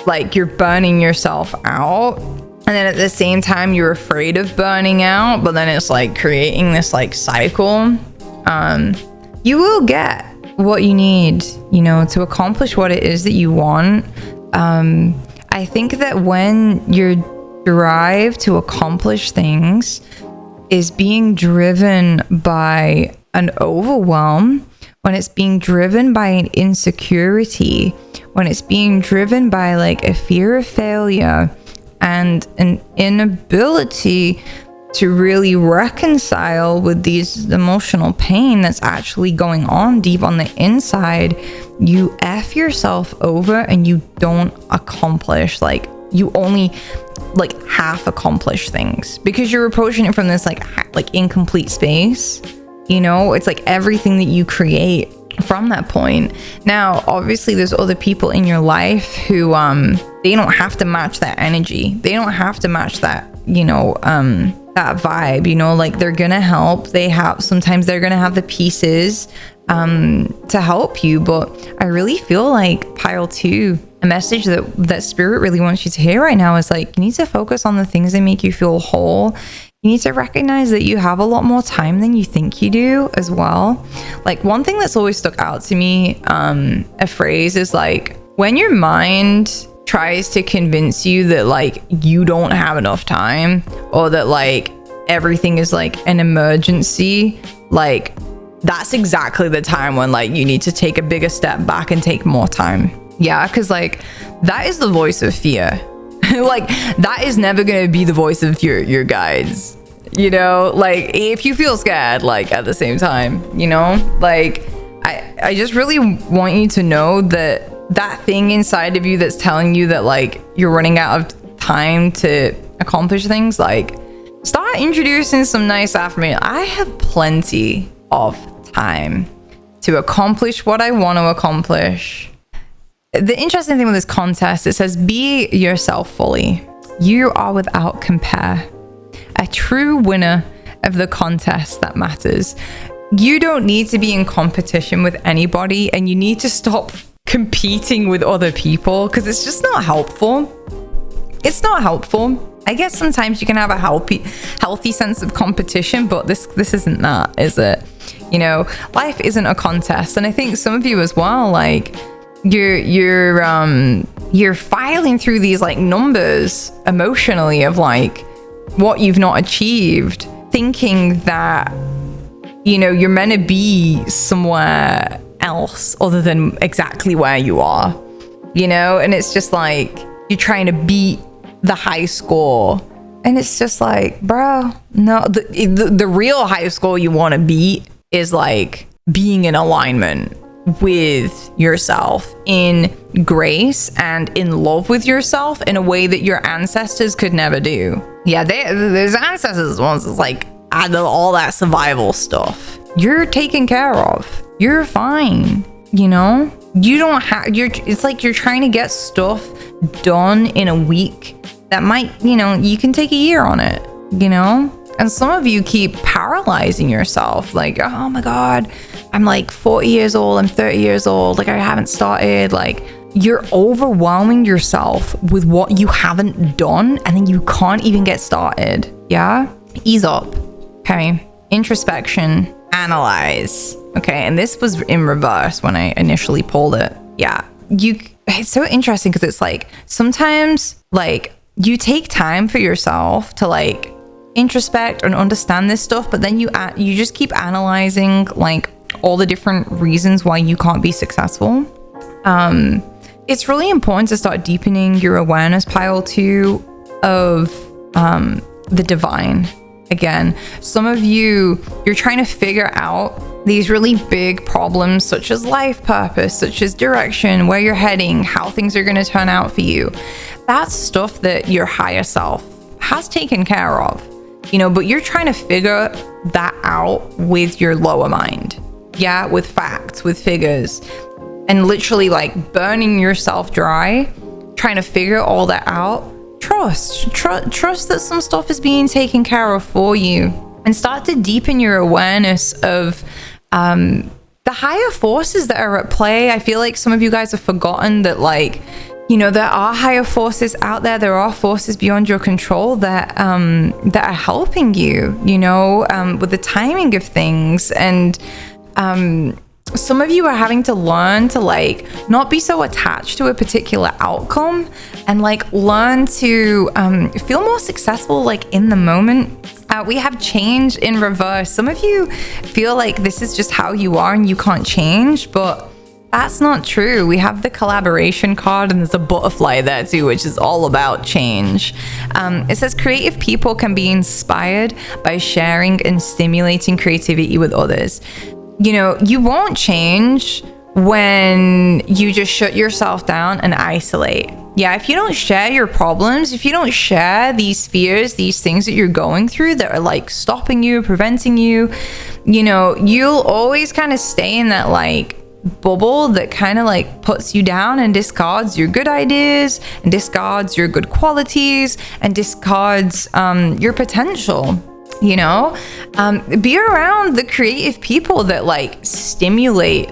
like you're burning yourself out, and then at the same time you're afraid of burning out, but then it's like creating this like cycle. You will get what you need, you know, to accomplish what it is that you want. I think that when your drive to accomplish things is being driven by an overwhelm, when it's being driven by an insecurity, when it's being driven by like a fear of failure and an inability to really reconcile with these emotional pain that's actually going on deep on the inside, you F yourself over and you don't accomplish, like you only like half accomplish things because you're approaching it from this like incomplete space. You know, it's like everything that you create from that point. Now, obviously, there's other people in your life who they don't have to match that energy. They don't have to match that, you know, that vibe, you know, like they're gonna help. Sometimes they're gonna have the pieces to help you. But I really feel like pile 2, a message that spirit really wants you to hear right now is like, you need to focus on the things that make you feel whole. You need to recognize that you have a lot more time than you think you do as well. Like one thing that's always stuck out to me, a phrase is like, when your mind tries to convince you that like you don't have enough time, or that like everything is like an emergency, like that's exactly the time when like you need to take a bigger step back and take more time. Yeah, because like that is the voice of fear. Like that is never going to be the voice of your guides, you know, like if you feel scared, like at the same time, you know, like I just really want you to know that that thing inside of you that's telling you that like you're running out of time to accomplish things, like start introducing some nice affirmation. I have plenty of time to accomplish what I want to accomplish. The interesting thing with this contest, it says, be yourself fully. You are without compare. A true winner of the contest that matters. You don't need to be in competition with anybody, and you need to stop competing with other people because it's just not helpful. It's not helpful. I guess sometimes you can have a healthy sense of competition, but this isn't that, is it? You know, life isn't a contest. And I think some of you as well, like you're filing through these like numbers emotionally of like what you've not achieved, thinking that, you know, you're meant to be somewhere else other than exactly where you are, you know? And it's just like you're trying to beat the high score, and it's just like, bro, no, the real high score you want to beat is like being in alignment with yourself, in grace and in love with yourself in a way that your ancestors could never do. Yeah, there's ancestors ones that's like all that survival stuff. You're taken care of. You're fine. You know, you don't have, it's like you're trying to get stuff done in a week that might, you know, you can take a year on it, you know? And some of you keep paralyzing yourself, like, oh my God, I'm like 40 years old, I'm 30 years old, like I haven't started. Like, you're overwhelming yourself with what you haven't done, and then you can't even get started. Yeah? Ease up. Okay. Introspection. Analyze. Okay. And this was in reverse when I initially pulled it. Yeah. It's so interesting because it's like sometimes like you take time for yourself to like introspect and understand this stuff, but then you just keep analyzing like all the different reasons why you can't be successful. It's really important to start deepening your awareness pile too of the divine. Again, some of you're trying to figure out these really big problems such as life purpose, such as direction, where you're heading, how things are going to turn out for you. That's stuff that your higher self has taken care of, you know, but you're trying to figure that out with your lower mind. Yeah, with facts, with figures, and literally like burning yourself dry, trying to figure all that out. Trust that some stuff is being taken care of for you, and start to deepen your awareness of the higher forces that are at play. I feel like some of you guys have forgotten that, like, you know, there are higher forces out there. There are forces beyond your control that are helping you, you know, with the timing of things. And some of you are having to learn to like not be so attached to a particular outcome, and like learn to feel more successful like in the moment. We have change in reverse. Some of you feel like this is just how you are and you can't change, but that's not true. We have the collaboration card, and there's a butterfly there too, which is all about change. It says creative people can be inspired by sharing and stimulating creativity with others. You know, you won't change when you just shut yourself down and isolate. Yeah, if you don't share your problems, if you don't share these fears, these things that you're going through that are like stopping you, preventing you, you know, you'll always kind of stay in that like bubble that kind of like puts you down and discards your good ideas and discards your good qualities and discards your potential. You know, be around the creative people that like stimulate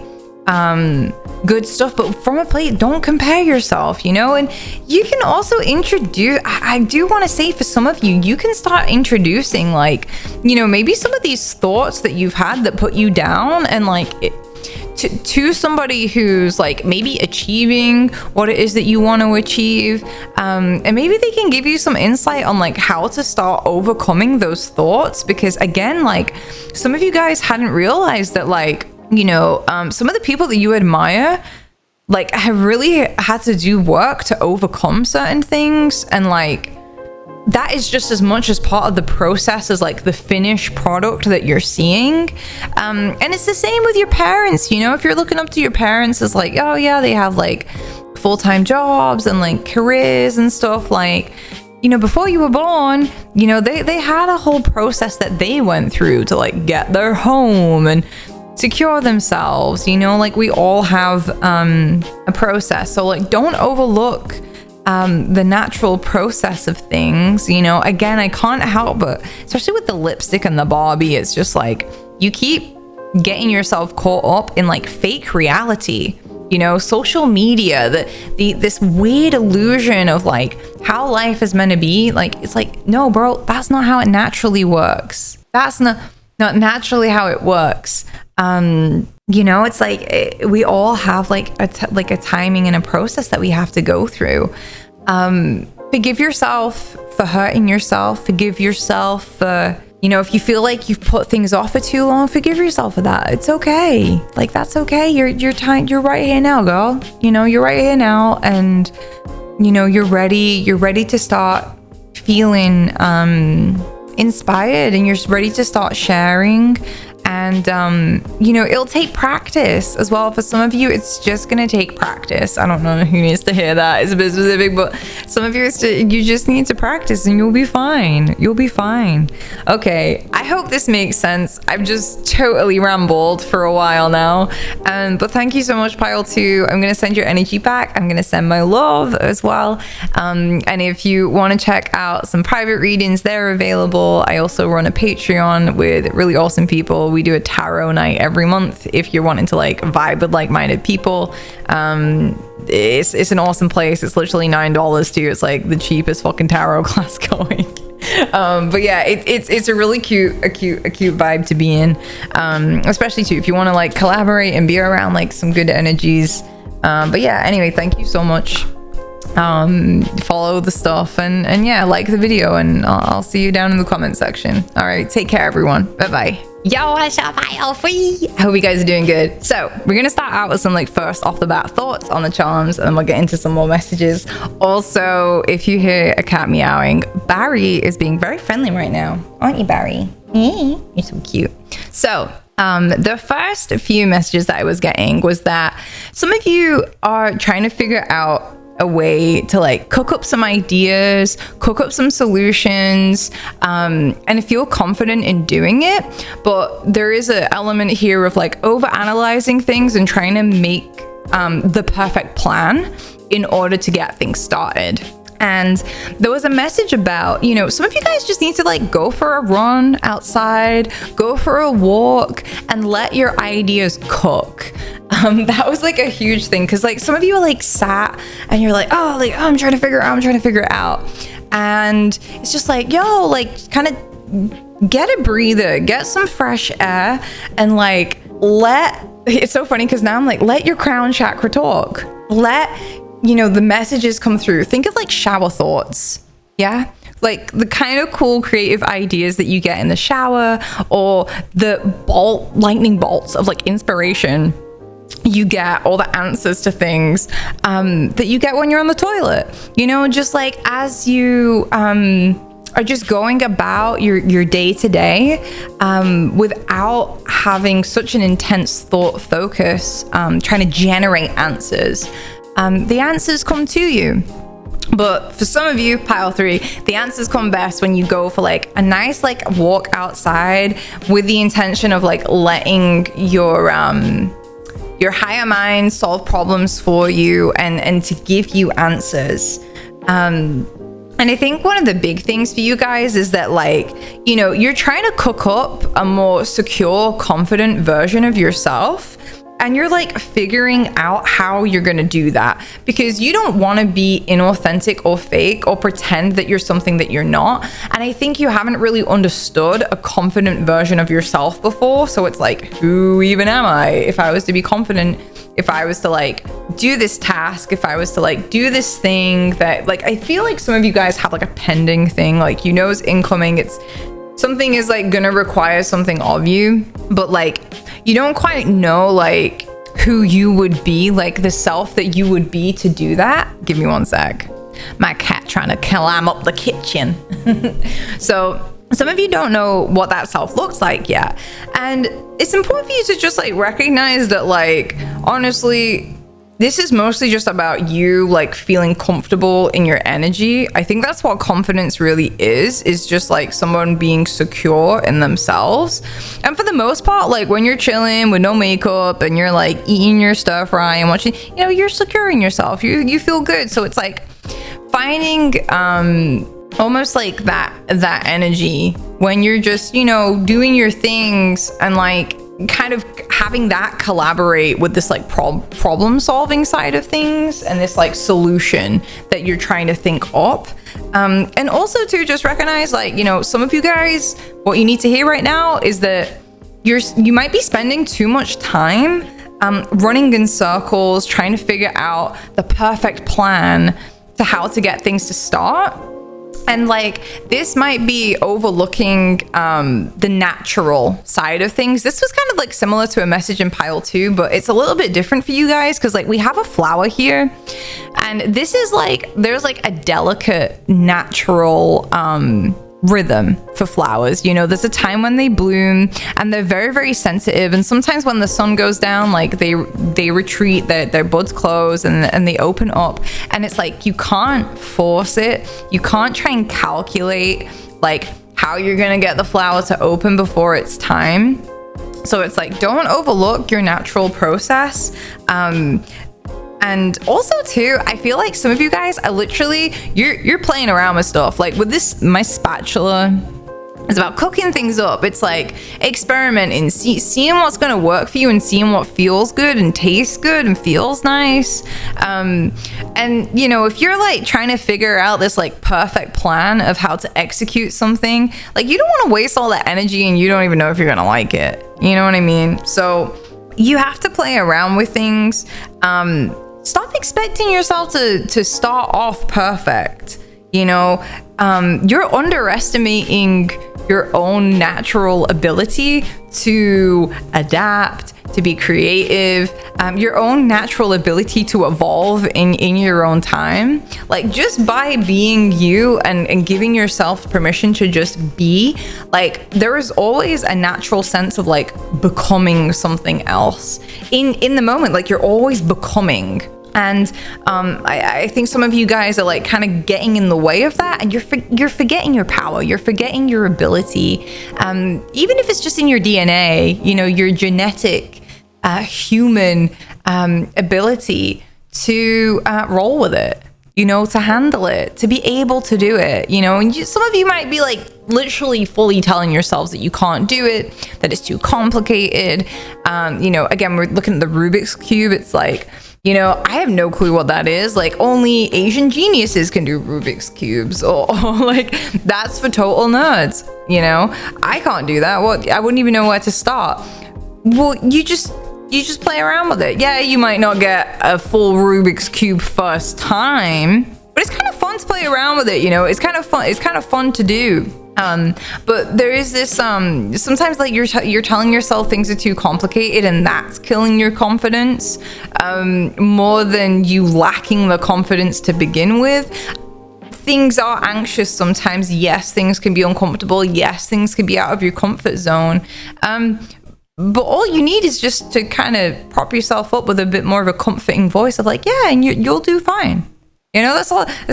good stuff, but from a place, don't compare yourself, you know. And you can also introduce, I do want to say for some of you, you can start introducing like, you know, maybe some of these thoughts that you've had that put you down, and like to somebody who's like maybe achieving what it is that you want to achieve, and maybe they can give you some insight on like how to start overcoming those thoughts. Because again, like some of you guys hadn't realized that, like, you know, some of the people that you admire like have really had to do work to overcome certain things, and like that is just as much as part of the process as like the finished product that you're seeing. And it's the same with your parents, you know, if you're looking up to your parents as like, oh yeah, they have like full-time jobs and like careers and stuff, like, you know, before you were born, you know, they had a whole process that they went through to like get their home and secure themselves, you know, like we all have a process. So like don't overlook the natural process of things, you know. Again, I can't help but, especially with the lipstick and the Barbie, it's just like you keep getting yourself caught up in like fake reality You know, social media, this weird illusion of like how life is meant to be. Like, it's like, no, bro, that's not how it naturally works. That's not naturally how it works. You know, it's like we all have like a timing and a process that we have to go through. Forgive yourself for hurting yourself. Forgive yourself for, you know, if you feel like you've put things off for too long, forgive yourself for that. It's okay. Like, that's okay. You're right here now, girl. You know, you're right here now, and you know, you're ready to start feeling inspired, and you're ready to start sharing. And you know, it'll take practice as well. For some of you, it's just gonna take practice. I don't know who needs to hear that. It's a bit specific, but some of you, you just need to practice and you'll be fine. You'll be fine. Okay, I hope this makes sense. I've just totally rambled for a while now. But thank you so much, Pile 2. I'm gonna send your energy back. I'm gonna send my love as well. And if you want to check out some private readings, they're available. I also run a Patreon with really awesome people. We do a tarot night every month if you're wanting to like vibe with like-minded people. It's an awesome place. It's literally $9 too. It's like the cheapest fucking tarot class going. But yeah, it's a really cute vibe to be in, especially too if you want to like collaborate and be around like some good energies. But yeah, anyway, thank you so much. Follow the stuff and yeah, like the video, and I'll see you down in the comment section. All right, take care, everyone. Bye bye. Yo, what's up, Pile 3? I hope you guys are doing good. So we're gonna start out with some like first off the bat thoughts on the charms, and then we'll get into some more messages. Also, if you hear a cat meowing, Barry is being very friendly right now, aren't you, Barry? You're so cute. So the first few messages that I was getting was that some of you are trying to figure out a way to like cook up some ideas, cook up some solutions, and feel confident in doing it. But there is an element here of like over analyzing things and trying to make the perfect plan in order to get things started. And there was a message about, you know, some of you guys just need to like go for a run outside, go for a walk, and let your ideas cook. That was like a huge thing, because like some of you are like sat and you're like, I'm trying to figure it out. And it's just like, yo, like kind of get a breather, get some fresh air, and like it's so funny because now I'm like, let your crown chakra talk. Let, you know, the messages come through. Think of like shower thoughts. Yeah. Like the kind of cool creative ideas that you get in the shower, or the lightning bolts of like inspiration you get, all the answers to things that you get when you're on the toilet. You know, just like as you are just going about your day to day without having such an intense thought focus, trying to generate answers. The answers come to you. But for some of you, Pile 3, the answers come best when you go for like a nice like walk outside with the intention of like letting your higher mind solve problems for you and to give you answers. And I think one of the big things for you guys is that, like, you know, you're trying to cook up a more secure, confident version of yourself. And you're like figuring out how you're going to do that, because you don't want to be inauthentic or fake or pretend that you're something that you're not. And I think you haven't really understood a confident version of yourself before. So it's like, who even am I? If I was to be confident, if I was to like do this task, if I was to like do this thing that, like, I feel like some of you guys have like a pending thing, like, you know, it's incoming. It's something is like gonna require something of you, but like you don't quite know like who you would be, like the self that you would be to do that. Give me one sec. My cat trying to climb up the kitchen. So some of you don't know what that self looks like yet. And it's important for you to just like recognize that, like, honestly, this is mostly just about you like feeling comfortable in your energy. I think that's what confidence really is just like someone being secure in themselves. And for the most part, like when you're chilling with no makeup and you're like eating your stuff right and watching, you know, you're secure in yourself. You feel good. So it's like finding almost like that energy when you're just, you know, doing your things and like kind of having that collaborate with this like problem solving side of things and this like solution that you're trying to think up. And also to just recognize, like, you know, some of you guys, what you need to hear right now is that you might be spending too much time running in circles, trying to figure out the perfect plan to how to get things to start. And like, this might be overlooking the natural side of things. This was kind of like similar to a message in pile 2, but it's a little bit different for you guys because like we have a flower here, and this is like, there's like a delicate natural rhythm for flowers. You know, there's a time when they bloom and they're very, very sensitive, and sometimes when the sun goes down, like they retreat, their buds close and they open up, and it's like you can't force it. You can't try and calculate like how you're gonna get the flower to open before it's time. So it's like, don't overlook your natural process. And also too, I feel like some of you guys are literally, you're playing around with stuff. Like with this, my spatula is about cooking things up. It's like experimenting, seeing what's gonna work for you and seeing what feels good and tastes good and feels nice. And you know, if you're like trying to figure out this like perfect plan of how to execute something, like you don't wanna waste all that energy and you don't even know if you're gonna like it. You know what I mean? So you have to play around with things. Stop expecting yourself to start off perfect. You know, you're underestimating your own natural ability to adapt, to be creative, your own natural ability to evolve in your own time. Like just by being you and giving yourself permission to just be, like there is always a natural sense of like becoming something else in the moment. Like you're always becoming. And I think some of you guys are like kind of getting in the way of that, and you're forgetting your power, you're forgetting your ability, even if it's just in your DNA, you know, your genetic human ability to roll with it, you know, to handle it, to be able to do it, you know. And some of you might be like literally fully telling yourselves that you can't do it, that it's too complicated. You know, again, we're looking at the Rubik's Cube. It's like, you know, I have no clue what that is. Like only Asian geniuses can do Rubik's Cubes, or like that's for total nerds. You know, I can't do that. Well, I wouldn't even know where to start. Well, you just play around with it. Yeah, you might not get a full Rubik's Cube first time, but it's kind of fun to play around with it. You know, it's kind of fun. It's kind of fun to do. But there is this, sometimes like you're telling yourself things are too complicated, and that's killing your confidence, more than you lacking the confidence to begin with. Things are anxious sometimes. Yes, things can be uncomfortable. Yes, things can be out of your comfort zone. But all you need is just to kind of prop yourself up with a bit more of a comforting voice of like, yeah, and you'll do fine. You know, that's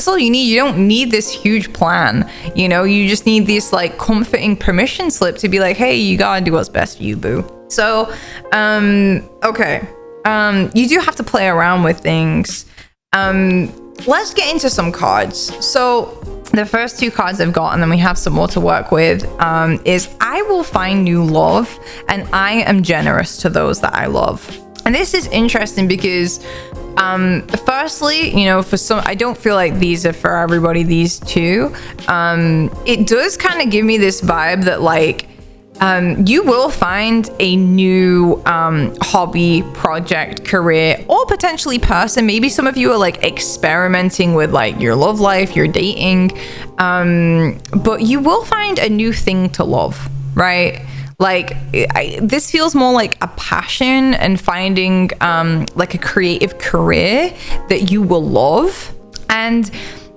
all you need. You don't need this huge plan. You know, you just need this like comforting permission slip to be like, hey, you gotta do what's best for you, boo. So, okay. You do have to play around with things. Let's get into some cards. So the first 2 cards I've got, and then we have some more to work with, is I will find new love, and I am generous to those that I love. And this is interesting because firstly, you know, for some, I don't feel like these are for everybody, these 2. It does kind of give me this vibe that like you will find a new hobby, project, career, or potentially person. Maybe some of you are like experimenting with like your love life, your dating, but you will find a new thing to love, right? Like this feels more like a passion and finding like a creative career that you will love. And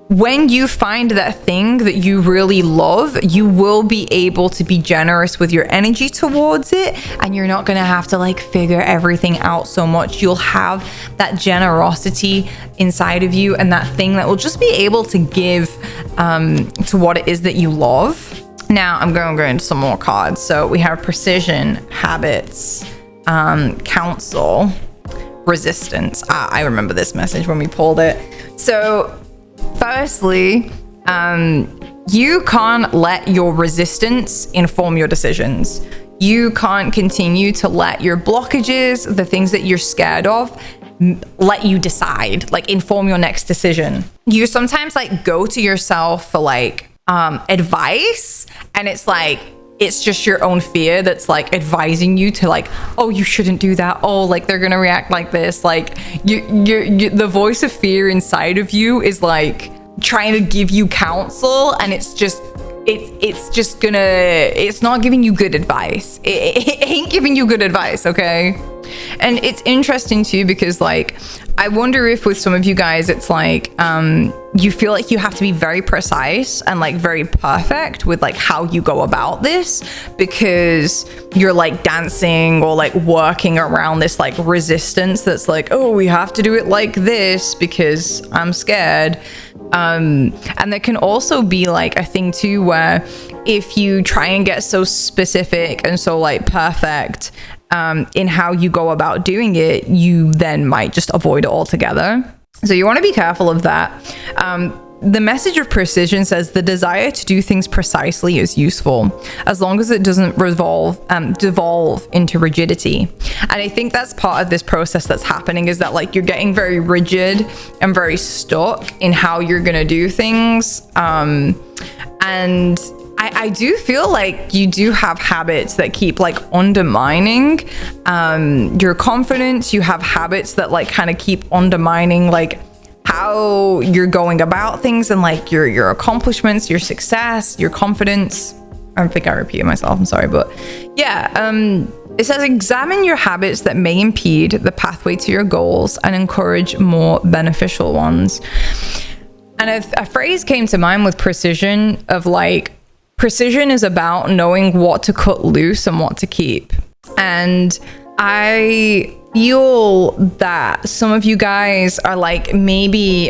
when you find that thing that you really love, you will be able to be generous with your energy towards it, and you're not gonna have to like figure everything out so much. You'll have that generosity inside of you, and that thing that will just be able to give to what it is that you love. Now I'm going to go into some more cards. So we have precision, habits, counsel, resistance. I remember this message when we pulled it. So firstly, you can't let your resistance inform your decisions. you can't continue to let your blockages, the things that you're scared of, let you decide, like inform your next decision. You sometimes like go to yourself for like advice, and it's like it's just your own fear that's like advising you to like, oh, you shouldn't do that, oh, like they're gonna react like this, like you the voice of fear inside of you is like trying to give you counsel, and it's not giving you good advice. It ain't giving you good advice, okay? And it's interesting too, because like I wonder if with some of you guys it's like you feel like you have to be very precise and like very perfect with like how you go about this, because you're like dancing or like working around this like resistance that's like, oh, we have to do it like this because I'm scared. And there can also be like a thing too where if you try and get so specific and so like perfect in how you go about doing it, you then might just avoid it altogether. So you want to be careful of that. The message of precision says the desire to do things precisely is useful, as long as it doesn't devolve into rigidity. And I think that's part of this process that's happening, is that like you're getting very rigid and very stuck in how you're gonna do things. And I do feel like you do have habits that keep like undermining your confidence. You have habits that like kind of keep undermining like how you're going about things, and like your accomplishments, your success, your confidence. I don't think I repeated myself, I'm sorry, but yeah. It says examine your habits that may impede the pathway to your goals and encourage more beneficial ones. And a phrase came to mind with precision of like, precision is about knowing what to cut loose and what to keep. And I feel that some of you guys are like maybe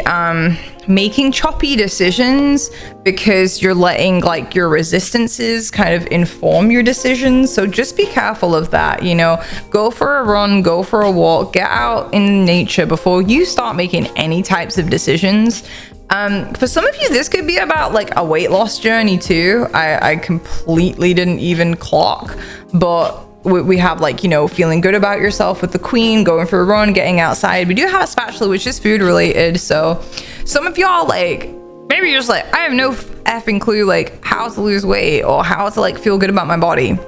making choppy decisions because you're letting like your resistances kind of inform your decisions. So just be careful of that, you know. Go for a run, go for a walk, get out in nature before you start making any types of decisions. For some of you, this could be about like a weight loss journey too. I completely didn't even clock, but we have like, you know, feeling good about yourself with the queen, going for a run, getting outside. We do have a spatula, which is food related. So some of y'all like, maybe you're just like, I have no effing clue like how to lose weight or how to like feel good about my body.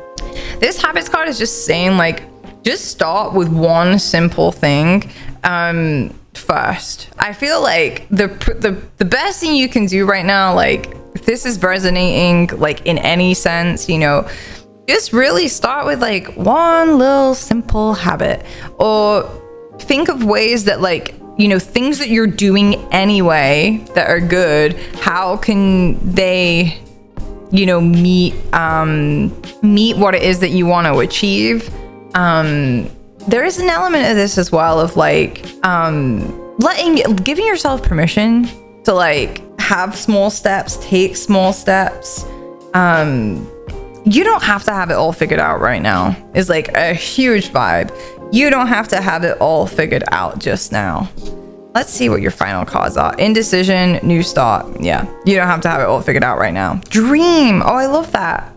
This habits card is just saying like, just start with one simple thing first. I feel like the best thing you can do right now, like if this is resonating like in any sense, you know, just really start with like one little simple habit, or think of ways that like, you know, things that you're doing anyway that are good, how can they, you know, meet what it is that you want to achieve. There is an element of this as well of like giving yourself permission to like have small steps, take small steps. You don't have to have it all figured out right now is like a huge vibe. You don't have to have it all figured out just now. Let's see what your final cards are. Indecision, new start. Yeah, you don't have to have it all figured out right now. Dream. Oh, I love that.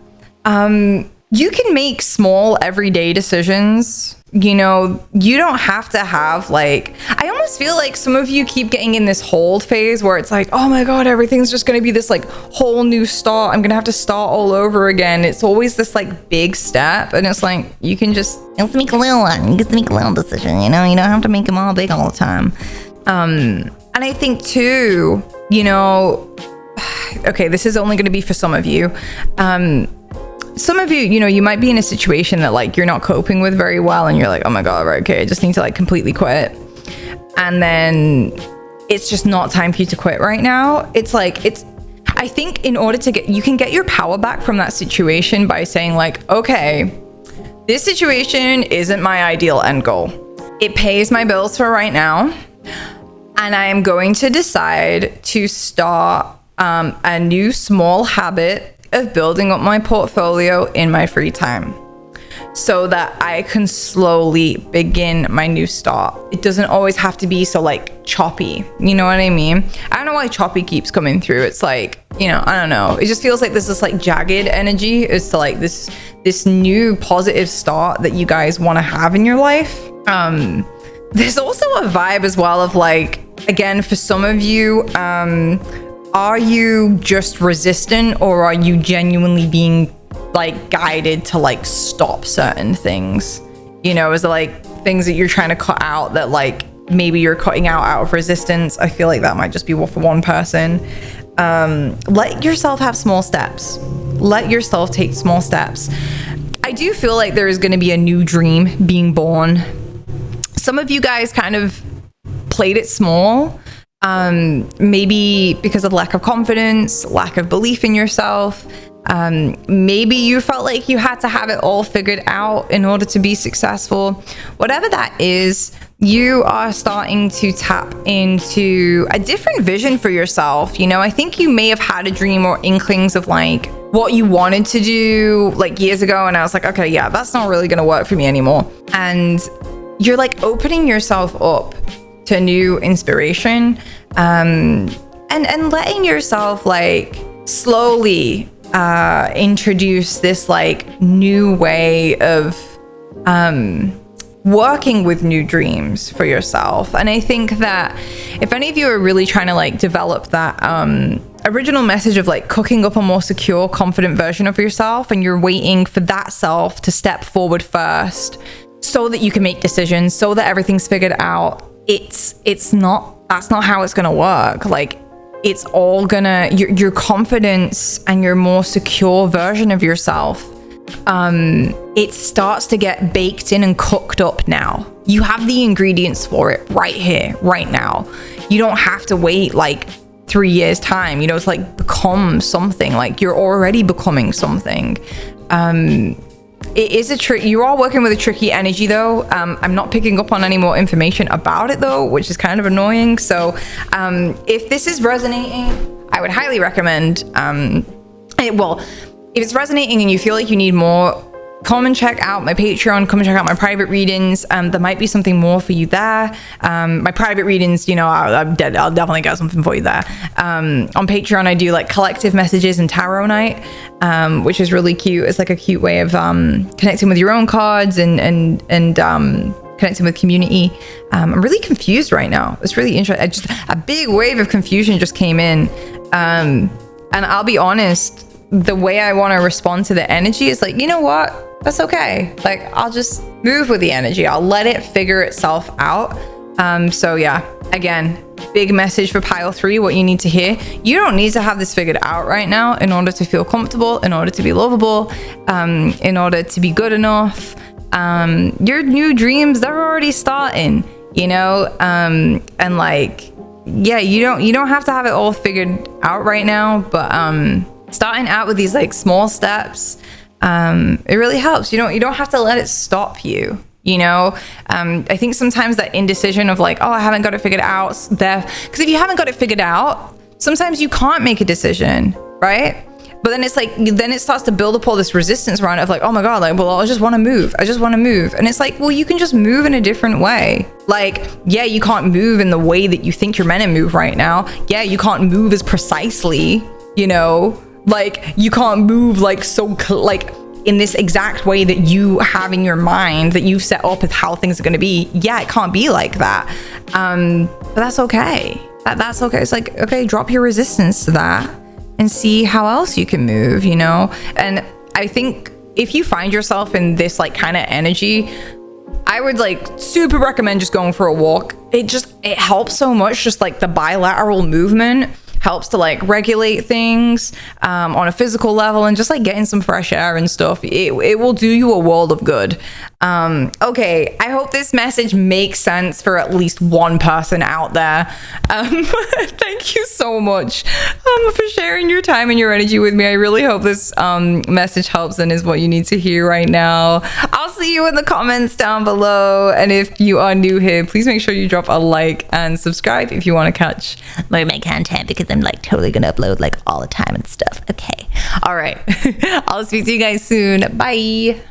You can make small everyday decisions. You know, you don't have to have like, I almost feel like some of you keep getting in this hold phase where it's like, oh my God, everything's just going to be this like whole new start. I'm going to have to start all over again. It's always this like big step. And it's like, you can just make a little one. You just make a little decision, you know, you don't have to make them all big all the time. And I think too, you know, okay, this is only going to be for some of you. Some of you, you know, you might be in a situation that like you're not coping with very well, and you're like, oh my God, right, okay, I just need to like completely quit. And then it's just not time for you to quit right now. It's like, I think in order to you can get your power back from that situation by saying like, okay, this situation isn't my ideal end goal. It pays my bills for right now. And I am going to decide to start a new small habit of building up my portfolio in my free time so that I can slowly begin my new start. It doesn't always have to be so like choppy, you know what I mean? I don't know why choppy keeps coming through. It's like, you know, I don't know. It just feels like there's this like jagged energy. It's like this this new positive start that you guys want to have in your life. There's also a vibe as well of like, again, for some of you, are you just resistant, or are you genuinely being like guided to like stop certain things? You know, is it like things that you're trying to cut out that like maybe you're cutting out of resistance? I feel like that might just be for one person. Let yourself have small steps. Let yourself take small steps. I do feel like there is going to be a new dream being born. Some of you guys kind of played it small. Maybe because of lack of confidence, lack of belief in yourself. Maybe you felt like you had to have it all figured out in order to be successful. Whatever that is, you are starting to tap into a different vision for yourself. You know, I think you may have had a dream or inklings of like what you wanted to do like years ago. And I was like, okay, yeah, that's not really going to work for me anymore. And you're like opening yourself up to new inspiration, and letting yourself like slowly introduce this like new way of working with new dreams for yourself. And I think that if any of you are really trying to like develop that original message of like cooking up a more secure, confident version of yourself, and you're waiting for that self to step forward first so that you can make decisions, so that everything's figured out, that's not how it's gonna work. Like, it's all gonna, your confidence and your more secure version of yourself, it starts to get baked in and cooked up now. You have the ingredients for it right here, right now. You don't have to wait like 3 years time, you know, it's like become something. Like, you're already becoming something. It is a trick. You are working with a tricky energy though. I'm not picking up on any more information about it though, which is kind of annoying. So if this is resonating, I would highly recommend, well, if it's resonating and you feel like you need more, come and check out my Patreon, come and check out my private readings. There might be something more for you there. My private readings, you know, I'll definitely get something for you there. On Patreon, I do like collective messages and tarot night, which is really cute. It's like a cute way of connecting with your own cards and connecting with community. I'm really confused right now. It's really interesting. Just a big wave of confusion just came in. And I'll be honest, the way I want to respond to the energy is like, you know what? That's okay. Like, I'll just move with the energy. I'll let it figure itself out. So yeah, again, big message for pile 3, what you need to hear. You don't need to have this figured out right now in order to feel comfortable, in order to be lovable, in order to be good enough. Your new dreams, they're already starting, you know? And like, yeah, you don't have to have it all figured out right now, but starting out with these like small steps, it really helps. You don't have to let it stop you, you know? I think sometimes that indecision of like, oh, I haven't got it figured out there, because if you haven't got it figured out, sometimes you can't make a decision, right? But then it's like, then it starts to build up all this resistance around it of like, oh my God, like, well, I just want to move. And it's like, well, you can just move in a different way. Like, yeah, you can't move in the way that you think you're meant to move right now. Yeah, you can't move as precisely, you know? Like, you can't move like so like in this exact way that you have in your mind, that you've set up as how things are going to be. Yeah, it can't be like that. But that's okay. That's okay. It's like, okay, drop your resistance to that and see how else you can move, you know? And I think if you find yourself in this like kind of energy, I would like super recommend just going for a walk. It helps so much. Just like the bilateral movement helps to like regulate things on a physical level, and just like getting some fresh air and stuff, it will do you a world of good. Okay, I hope this message makes sense for at least one person out there. Thank you so much for sharing your time and your energy with me. I really hope this message helps and is what you need to hear right now. I'll see you in the comments down below, and if you are new here, please make sure you drop a like and subscribe if you want to catch more of my content, because I'm like totally gonna upload like all the time and stuff. Okay, all right. I'll speak to you guys soon. Bye.